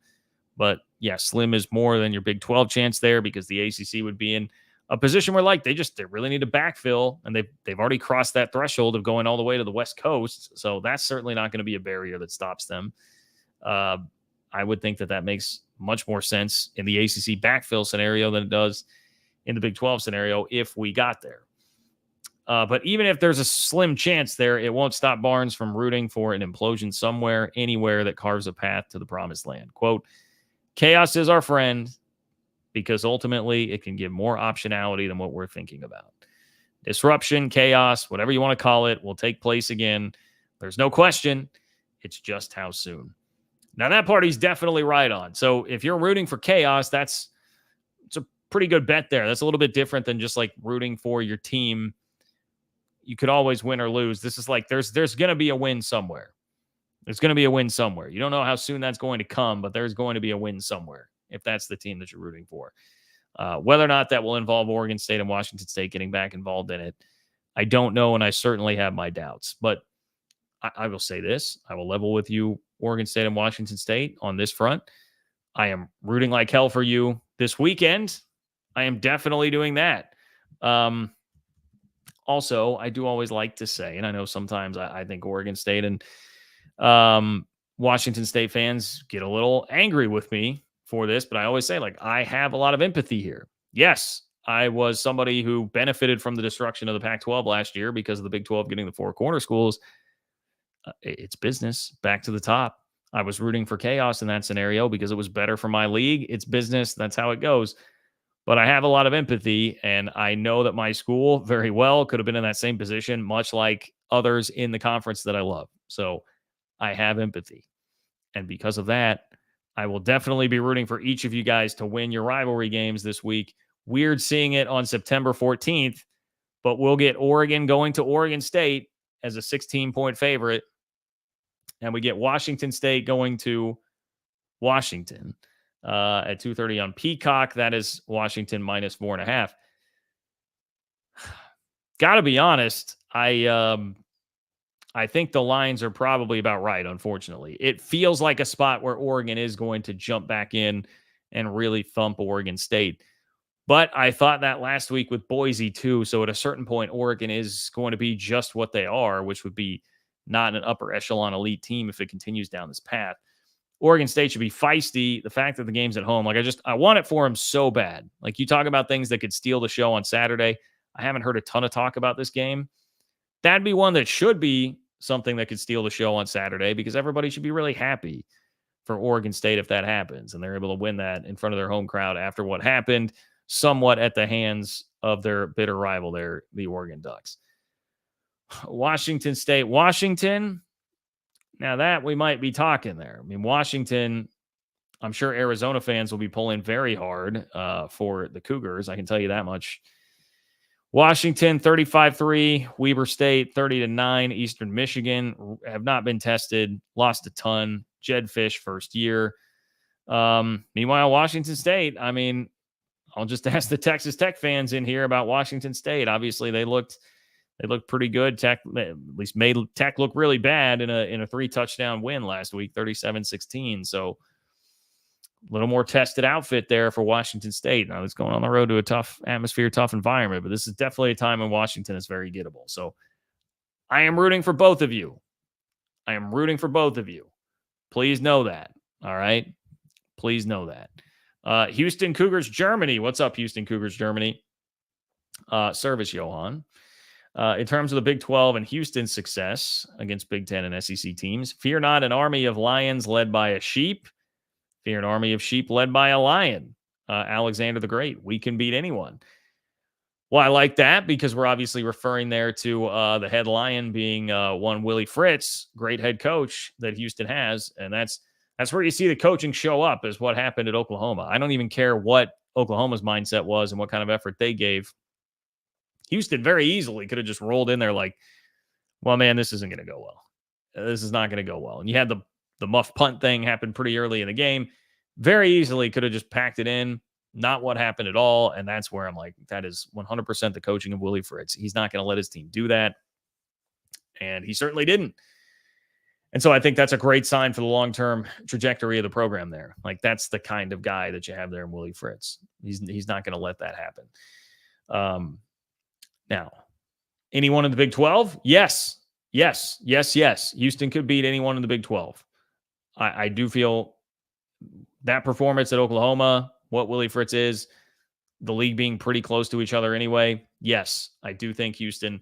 But yeah, slim is more than your Big 12 chance there, because the ACC would be in a position where like they really need to backfill, and they've already crossed that threshold of going all the way to the West Coast. So that's certainly not going to be a barrier that stops them. I would think that makes much more sense in the ACC backfill scenario than it does in the Big 12 scenario if we got there. But even if there's a slim chance there, it won't stop Barnes from rooting for an implosion somewhere, anywhere that carves a path to the promised land. Quote, chaos is our friend because ultimately it can give more optionality than what we're thinking about. Disruption, chaos, whatever you want to call it, will take place again. There's no question. It's just how soon. Now, that part he's definitely right on. So if you're rooting for chaos, it's a pretty good bet there. That's a little bit different than just like rooting for your team. You could always win or lose. This is like there's going to be a win somewhere. There's going to be a win somewhere. You don't know how soon that's going to come, but there's going to be a win somewhere if that's the team that you're rooting for. Whether or not that will involve Oregon State and Washington State getting back involved in it, I don't know, and I certainly have my doubts. But I will say this. I will level with you, Oregon State and Washington State, on this front. I am rooting like hell for you this weekend. I am definitely doing that. Also, I do always like to say, and I know sometimes I think Oregon State and Washington State fans get a little angry with me for this, but I always say, like, I have a lot of empathy here. Yes, I was somebody who benefited from the destruction of the Pac-12 last year because of the Big 12 getting the 4 corner schools. It's business. Back to the top. I was rooting for chaos in that scenario because it was better for my league. It's business. That's how it goes. But I have a lot of empathy, and I know that my school very well could have been in that same position, much like others in the conference that I love. So I have empathy. And because of that, I will definitely be rooting for each of you guys to win your rivalry games this week. Weird seeing it on September 14th, but we'll get Oregon going to Oregon State as a 16-point favorite. And we get Washington State going to Washington at 2:30 on Peacock. That is Washington minus 4.5. Got to be honest, I think the lines are probably about right, unfortunately. It feels like a spot where Oregon is going to jump back in and really thump Oregon State. But I thought that last week with Boise too. So at a certain point, Oregon is going to be just what they are, which would be not an upper echelon elite team if it continues down this path. Oregon State should be feisty. The fact that the game's at home, I want it for them so bad. Like, you talk about things that could steal the show on Saturday. I haven't heard a ton of talk about this game. That'd be one that should be something that could steal the show on Saturday, because everybody should be really happy for Oregon State if that happens and they're able to win that in front of their home crowd after what happened somewhat at the hands of their bitter rival there, the Oregon Ducks. Washington State, Washington. Now that we might be talking there. I mean, Washington, I'm sure Arizona fans will be pulling very hard for the Cougars. I can tell you that much. Washington 35-3, Weber State 30-9, Eastern Michigan have not been tested, lost a ton. Jed Fish first year. Meanwhile, Washington State, I mean, I'll just ask the Texas Tech fans in here about Washington State. Obviously, they looked pretty good. Tech at least made Tech look really bad in a 3-touchdown win last week, 37-16. So a little more tested outfit there for Washington State. Now it's going on the road to a tough atmosphere, tough environment, but this is definitely a time when Washington is very gettable. So I am rooting for both of you. I am rooting for both of you. Please know that. All right. Please know that. Houston Cougars, Germany. What's up, Houston Cougars, Germany? Service, Johan. In terms of the Big 12 and Houston's success against Big 10 and SEC teams, fear not an army of lions led by a sheep. Fear an army of sheep led by a lion. Alexander the Great. We can beat anyone. Well, I like that because we're obviously referring there to the head lion being one Willie Fritz, great head coach that Houston has. And that's where you see the coaching show up, is what happened at Oklahoma. I don't even care what Oklahoma's mindset was and what kind of effort they gave. Houston very easily could have just rolled in there like, well, man, this isn't going to go well. This is not going to go well. And you had the muff punt thing happen pretty early in the game. Very easily could have just packed it in. Not what happened at all. And that's where I'm like, that is 100% the coaching of Willie Fritz. He's not going to let his team do that. And he certainly didn't. And so I think that's a great sign for the long-term trajectory of the program there. Like, that's the kind of guy that you have there in Willie Fritz. He's not going to let that happen. Now, anyone in the Big 12? Yes. Houston could beat anyone in the Big 12. I do feel that performance at Oklahoma, what Willie Fritz is, the league being pretty close to each other anyway. Yes, I do think Houston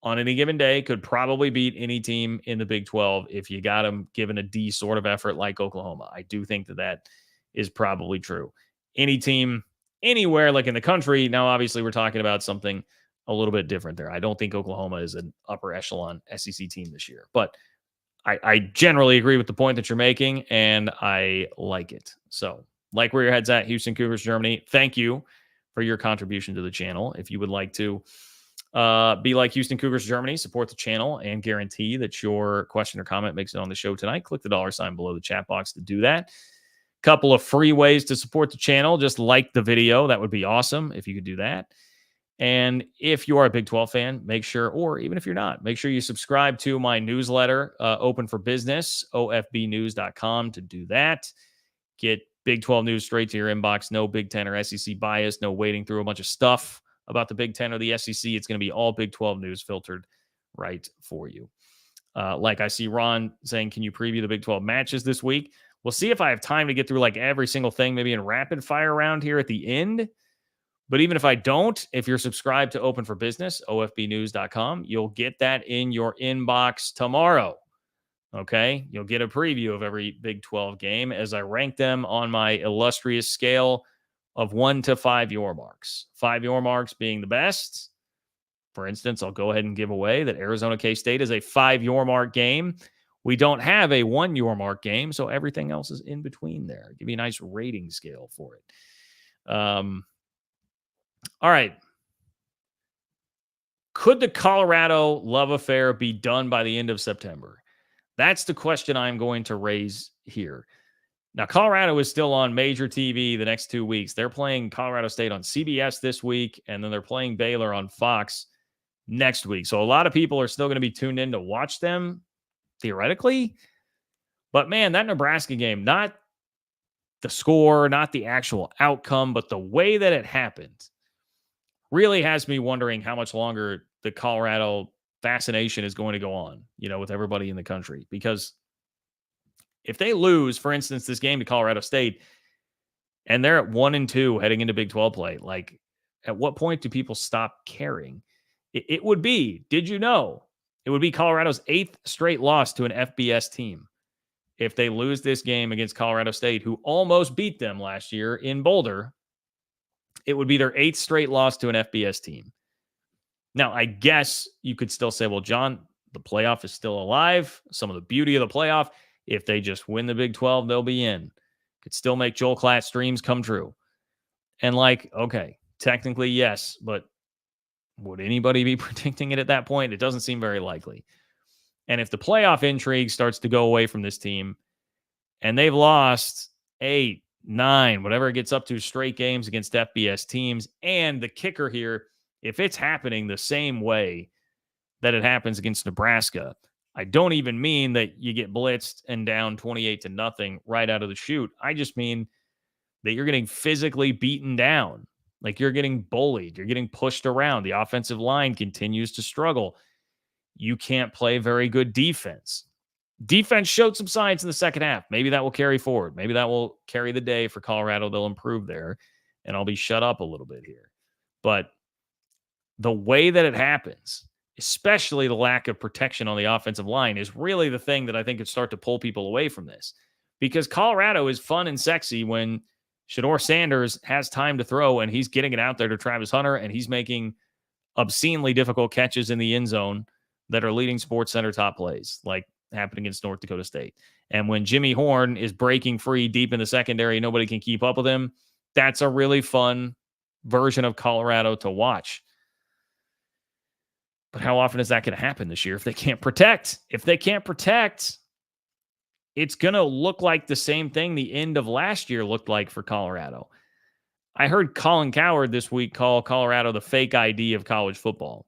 on any given day could probably beat any team in the Big 12 if you got them given a D sort of effort like Oklahoma. I do think that is probably true. Any team anywhere like in the country, now obviously we're talking about something a little bit different there. I don't think Oklahoma is an upper echelon SEC team this year, but I generally agree with the point that you're making, and I like it. So, like where your head's at, Houston Cougars, Germany. Thank you for your contribution to the channel. If you would like to be like Houston Cougars, Germany, support the channel, and guarantee that your question or comment makes it on the show tonight, click the $sign below the chat box to do that. Couple of free ways to support the channel. Just like the video. That would be awesome if you could do that. And if you are a Big 12 fan, make sure, or even if you're not, make sure you subscribe to my newsletter, Open for Business, ofbnews.com to do that. Get Big 12 news straight to your inbox. No Big 10 or SEC bias. No wading through a bunch of stuff about the Big 10 or the SEC. It's going to be all Big 12 news filtered right for you. Like I see Ron saying, can you preview the Big 12 matches this week? We'll see if I have time to get through like every single thing, maybe in rapid fire round here at the end. But even if I don't, if you're subscribed to Open for Business, ofbnews.com, you'll get that in your inbox tomorrow. Okay? You'll get a preview of every Big 12 game as I rank them on my illustrious scale of 1 to 5 your marks. 5 your marks being the best. For instance, I'll go ahead and give away that Arizona K-State is a 5 your mark game. We don't have a 1 your mark game, so everything else is in between there. I'll give you a nice rating scale for it. All right. Could the Colorado love affair be done by the end of September? That's the question I'm going to raise here. Now, Colorado is still on major TV the next 2 weeks. They're playing Colorado State on CBS this week, and then they're playing Baylor on Fox next week. So a lot of people are still going to be tuned in to watch them, theoretically. But, man, that Nebraska game, not the score, not the actual outcome, but the way that it happened, really has me wondering how much longer the Colorado fascination is going to go on, with everybody in the country. Because if they lose, for instance, this game to Colorado State, and they're at 1-2 heading into Big 12 play, like, at what point do people stop caring? It would be, did you know, it would be Colorado's 8th straight loss to an FBS team if they lose this game against Colorado State, who almost beat them last year in Boulder. It would be their 8th straight loss to an FBS team. Now, I guess you could still say, well, John, the playoff is still alive. Some of the beauty of the playoff, if they just win the Big 12, they'll be in. Could still make Joel Klatt's dreams come true. And okay, technically, yes, but would anybody be predicting it at that point? It doesn't seem very likely. And if the playoff intrigue starts to go away from this team and they've lost 8, 9, whatever it gets up to, straight games against FBS teams, and the kicker here, if it's happening the same way that it happens against Nebraska, I don't even mean that you get blitzed and down 28-0 right out of the chute. I just mean that you're getting physically beaten down. Like you're getting bullied. You're getting pushed around. The offensive line continues to struggle. You can't play very good defense. Defense showed some signs in the second half. Maybe that will carry forward. Maybe that will carry the day for Colorado. They'll improve there, and I'll be shut up a little bit here. But the way that it happens, especially the lack of protection on the offensive line, is really the thing that I think could start to pull people away from this. Because Colorado is fun and sexy when Shedeur Sanders has time to throw and he's getting it out there to Travis Hunter and he's making obscenely difficult catches in the end zone that are leading Sports Center top plays, like happened against North Dakota State. And when Jimmy Horn is breaking free deep in the secondary, nobody can keep up with him. That's a really fun version of Colorado to watch. But how often is that going to happen this year if they can't protect? If they can't protect, it's going to look like the same thing the end of last year looked like for Colorado. I heard Colin Cowherd this week call Colorado the fake ID of college football.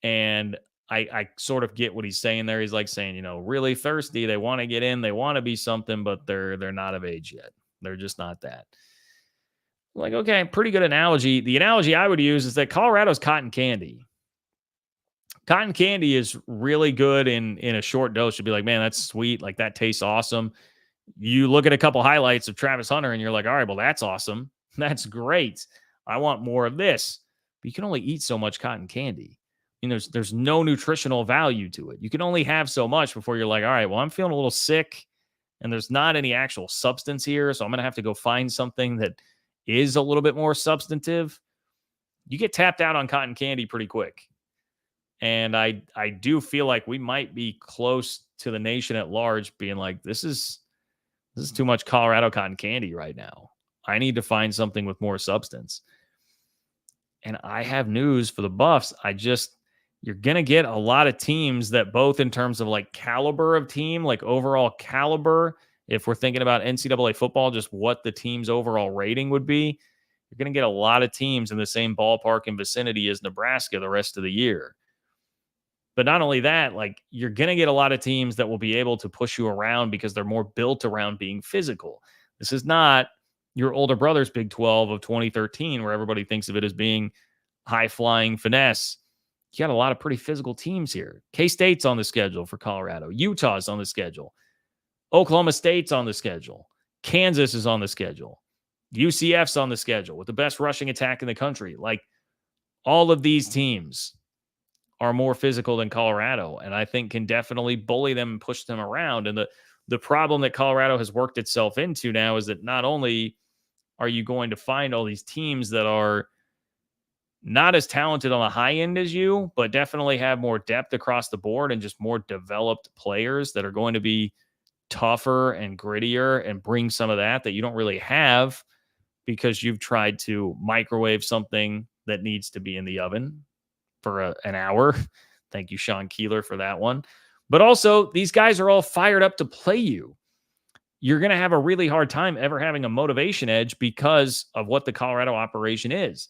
And I sort of get what he's saying there. He's like saying, really thirsty. They want to get in. They want to be something, but they're not of age yet. They're just not that. Like, okay, pretty good analogy. The analogy I would use is that Colorado's cotton candy. Cotton candy is really good in a short dose. You'd be like, man, that's sweet. Like that tastes awesome. You look at a couple highlights of Travis Hunter and you're like, all right, well, that's awesome. That's great. I want more of this. But you can only eat so much cotton candy. There's no nutritional value to it. You can only have so much before you're like, all right, well, I'm feeling a little sick and there's not any actual substance here. So I'm going to have to go find something that is a little bit more substantive. You get tapped out on cotton candy pretty quick. And I do feel like we might be close to the nation at large being like, this is too much Colorado cotton candy right now. I need to find something with more substance. And I have news for the Buffs. You're going to get a lot of teams that both in terms of like caliber of team, like overall caliber, if we're thinking about NCAA football, just what the team's overall rating would be, you're going to get a lot of teams in the same ballpark and vicinity as Nebraska the rest of the year. But not only that, like you're going to get a lot of teams that will be able to push you around because they're more built around being physical. This is not your older brother's Big 12 of 2013, where everybody thinks of it as being high-flying finesse. You got a lot of pretty physical teams here. K-State's on the schedule for Colorado. Utah's on the schedule. Oklahoma State's on the schedule. Kansas is on the schedule. UCF's on the schedule with the best rushing attack in the country. Like all of these teams are more physical than Colorado, and I think can definitely bully them and push them around. And the problem that Colorado has worked itself into now is that not only are you going to find all these teams that are not as talented on the high end as you, but definitely have more depth across the board and just more developed players that are going to be tougher and grittier and bring some of that you don't really have because you've tried to microwave something that needs to be in the oven for an hour. Thank you, Sean Keeler, for that one. But also, these guys are all fired up to play you. You're going to have a really hard time ever having a motivation edge because of what the Colorado operation is.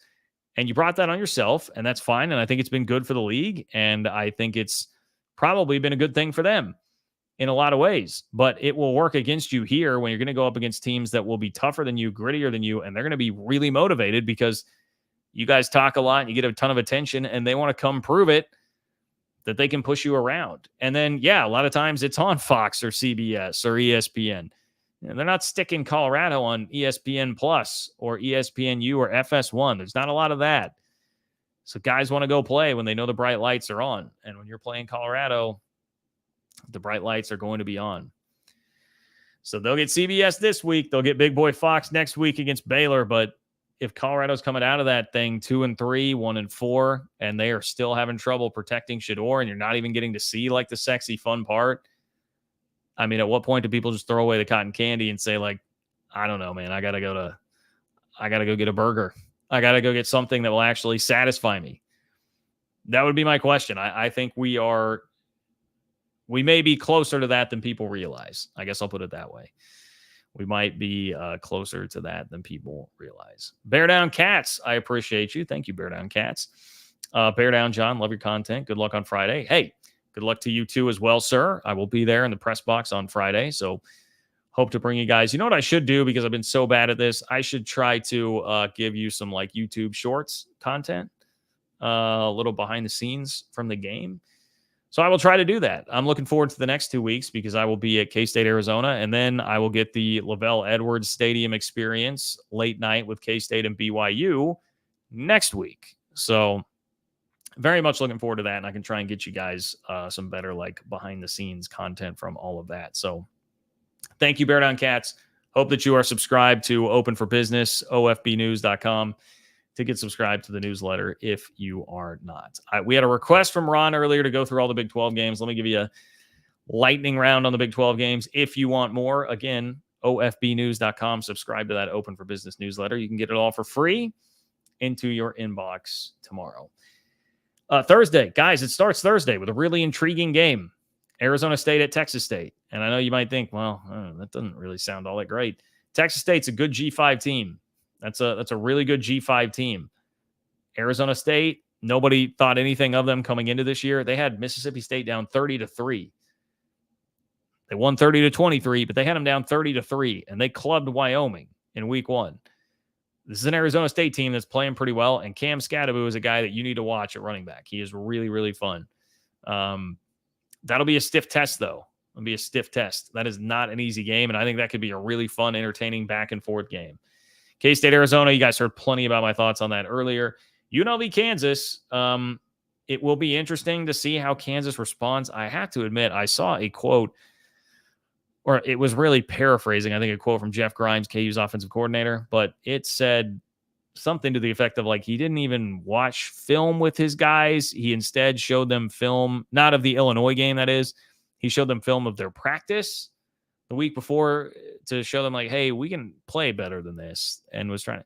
And you brought that on yourself, and that's fine. And I think it's been good for the league. And I think it's probably been a good thing for them in a lot of ways. But it will work against you here when you're going to go up against teams that will be tougher than you, grittier than you, and they're going to be really motivated because you guys talk a lot and you get a ton of attention, and they want to come prove it that they can push you around. And then, yeah, a lot of times it's on Fox or CBS or ESPN. And they're not sticking Colorado on ESPN Plus or ESPNU or FS1. There's not a lot of that. So guys want to go play when they know the bright lights are on. And when you're playing Colorado, the bright lights are going to be on. So they'll get CBS this week. They'll get Big Boy Fox next week against Baylor. But if Colorado's coming out of that thing 2-3, 1-4, and they are still having trouble protecting Shedeur, and you're not even getting to see like the sexy, fun part, I mean, at what point do people just throw away the cotton candy and say, like, I don't know, man. I gotta go get a burger. I gotta go get something that will actually satisfy me. That would be my question. I think we may be closer to that than people realize. I guess I'll put it that way. We might be closer to that than people realize. Bear Down Cats, I appreciate you. Thank you, Bear Down Cats. Bear Down John, love your content. Good luck on Friday. Hey, good luck to you too as well, sir. I will be there in the press box on Friday, so hope to bring you guys. You know what I should do, because I've been so bad at this? I should try to give you some like YouTube shorts content, a little behind the scenes from the game. So I will try to do that. I'm looking forward to the next 2 weeks because I will be at K-State, Arizona, and then I will get the Lavelle Edwards Stadium experience late night with K-State and BYU next week. So very much looking forward to that, and I can try and get you guys some better like behind the scenes content from all of that. So thank you, Bear Down Cats. Hope that you are subscribed to Open for Business, ofbnews.com. to get subscribed to the newsletter if you are not. We had a request from Ron earlier to go through all the Big 12 games. Let me give you a lightning round on the Big 12 games. If you want more, again, ofbnews.com. Subscribe to that Open for Business newsletter. You can get it all for free into your inbox tomorrow. Thursday, guys, it starts Thursday with a really intriguing game. Arizona State at Texas State. And I know you might think, well, that doesn't really sound all that great. Texas State's a good G5 team. That's a really good G5 team. Arizona State, nobody thought anything of them coming into this year. They had Mississippi State down 30-3. They won 30-23, but they had them down 30-3, and they clubbed Wyoming in week 1. This is an Arizona State team that's playing pretty well, and Cam Scadaboo is a guy that you need to watch at running back. He is really, really fun. That'll be a stiff test, though. It'll be a stiff test. That is not an easy game, and I think that could be a really fun, entertaining back-and-forth game. K-State, Arizona, you guys heard plenty about my thoughts on that earlier. UNLV, Kansas, it will be interesting to see how Kansas responds. I have to admit, I saw a quote, or it was really paraphrasing, I think a quote from Jeff Grimes, KU's offensive coordinator, but it said something to the effect of like he didn't even watch film with his guys. He instead showed them film, not of the Illinois game, that is. He showed them film of their practice the week before to show them like, hey, we can play better than this, and was trying to,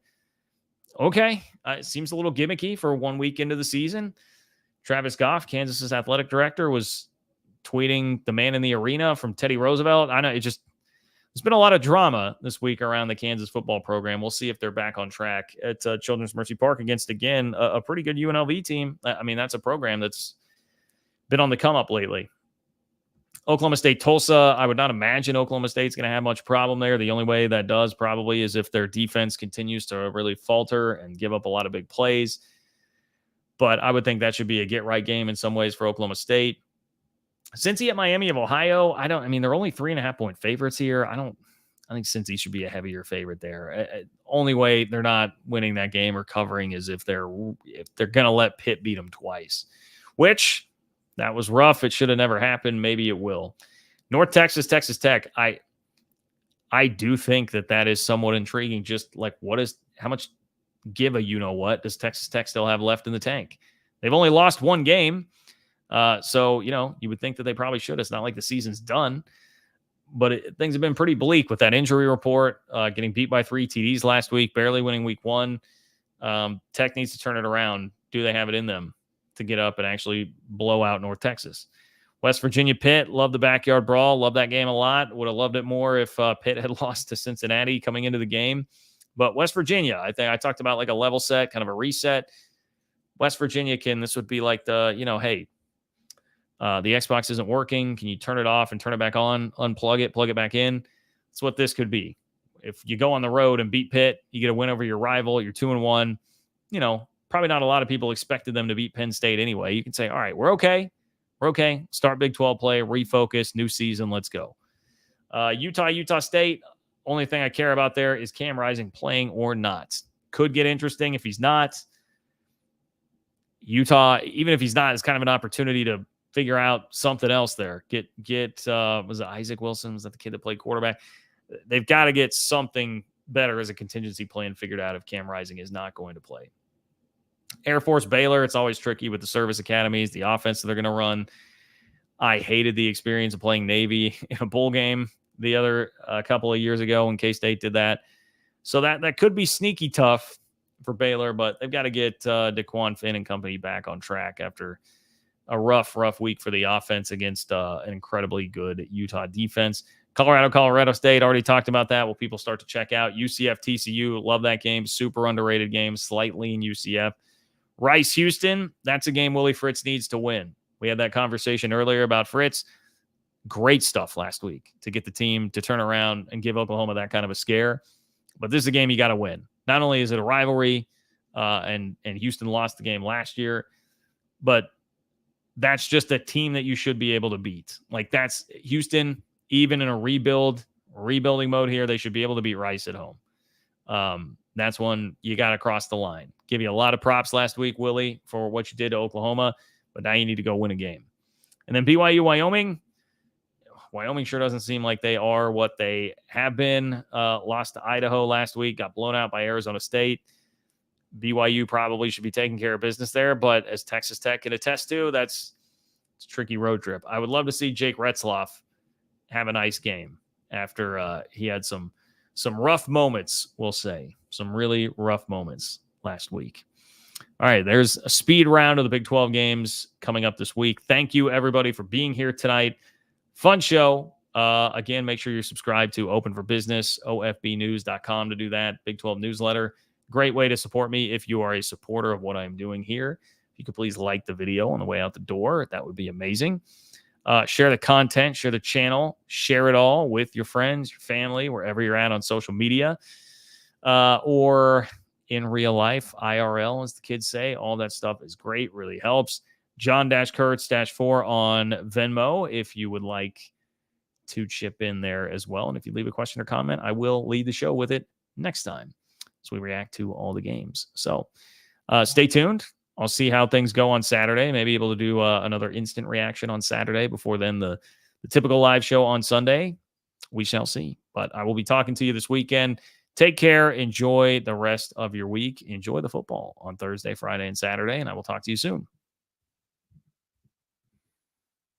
okay, it seems a little gimmicky for 1 week into the season. Travis Goff, Kansas's athletic director, was tweeting the man in the arena from Teddy Roosevelt. I know there's been a lot of drama this week around the Kansas football program. We'll see if they're back on track at Children's Mercy Park against, again, a pretty good UNLV team. I mean, that's a program that's been on the come up lately. Oklahoma State, Tulsa, I would not imagine Oklahoma State's going to have much problem there. The only way that does probably is if their defense continues to really falter and give up a lot of big plays. But I would think that should be a get-right game in some ways for Oklahoma State. Cincy at Miami of Ohio, they're only 3.5-point favorites here. I think Cincy should be a heavier favorite there. Only way they're not winning that game or covering is if they're going to let Pitt beat them twice, which that was rough. It should have never happened. Maybe it will. North Texas, Texas Tech. I do think that is somewhat intriguing. Just like how much give a what does Texas Tech still have left in the tank? They've only lost one game. So, you would think that they probably should. It's not like the season's done, but things have been pretty bleak with that injury report, getting beat by 3 TDs last week, barely winning week 1. Tech needs to turn it around. Do they have it in them to get up and actually blow out North Texas? West Virginia, Pitt, love the backyard brawl. Love that game a lot. Would have loved it more if Pitt had lost to Cincinnati coming into the game. But West Virginia, I think I talked about like a level set, kind of a reset. West Virginia this would be like the, hey, the Xbox isn't working. Can you turn it off and turn it back on, unplug it, plug it back in? That's what this could be. If you go on the road and beat Pitt, you get a win over your rival. You're 2-1. Probably not a lot of people expected them to beat Penn State anyway. You can say, all right, we're okay. We're okay. Start Big 12 play, refocus, new season. Let's go. Utah State. Only thing I care about there is Cam Rising playing or not. Could get interesting if he's not. Utah, even if he's not, it's kind of an opportunity to figure out something else there. Get was it Isaac Wilson? Was that the kid that played quarterback? They've got to get something better as a contingency plan figured out if Cam Rising is not going to play. Air Force Baylor, it's always tricky with the service academies, the offense that they're going to run. I hated the experience of playing Navy in a bowl game. the other couple of years ago when K-State did that. So that could be sneaky tough for Baylor, but they've got to get DeQuan Finn and company back on track after a rough week for the offense against an incredibly good Utah defense. Colorado State, already talked about that. Will people start to check out? UCF, TCU, love that game. Super underrated game, slightly in UCF. Rice, Houston, that's a game Willie Fritz needs to win. We had that conversation earlier about Fritz. Great stuff last week to get the team to turn around and give Oklahoma that kind of a scare. But this is a game you got to win. Not only is it a rivalry, and Houston lost the game last year, but that's just a team that you should be able to beat. Like, that's Houston, even in a rebuilding mode here, they should be able to beat Rice at home. That's one you got to cross the line. Give you a lot of props last week, Willie, for what you did to Oklahoma, but now you need to go win a game. And then BYU, Wyoming. Wyoming sure doesn't seem like they are what they have been. Lost to Idaho last week, got blown out by Arizona State. BYU probably should be taking care of business there, but as Texas Tech can attest to, it's a tricky road trip. I would love to see Jake Retzloff have a nice game after he had some rough moments, we'll say. Some really rough moments last week. All right, there's a speed round of the Big 12 games coming up this week. Thank you, everybody, for being here tonight. Fun show. Again, make sure you're subscribed to Open for Business, ofbnews.com to do that. Big 12 newsletter. Great way to support me if you are a supporter of what I'm doing here. If you could please like the video on the way out the door, that would be amazing. Share the content, share the channel, share it all with your friends, your family, wherever you're at on social media, or in real life, IRL, as the kids say. All that stuff is great, really helps. John-Kurtz-4 on Venmo if you would like to chip in there as well. And if you leave a question or comment, I will lead the show with it next time as we react to all the games. So stay tuned. I'll see how things go on Saturday. Maybe able to do another instant reaction on Saturday before then the typical live show on Sunday. We shall see. But I will be talking to you this weekend. Take care. Enjoy the rest of your week. Enjoy the football on Thursday, Friday, and Saturday. And I will talk to you soon.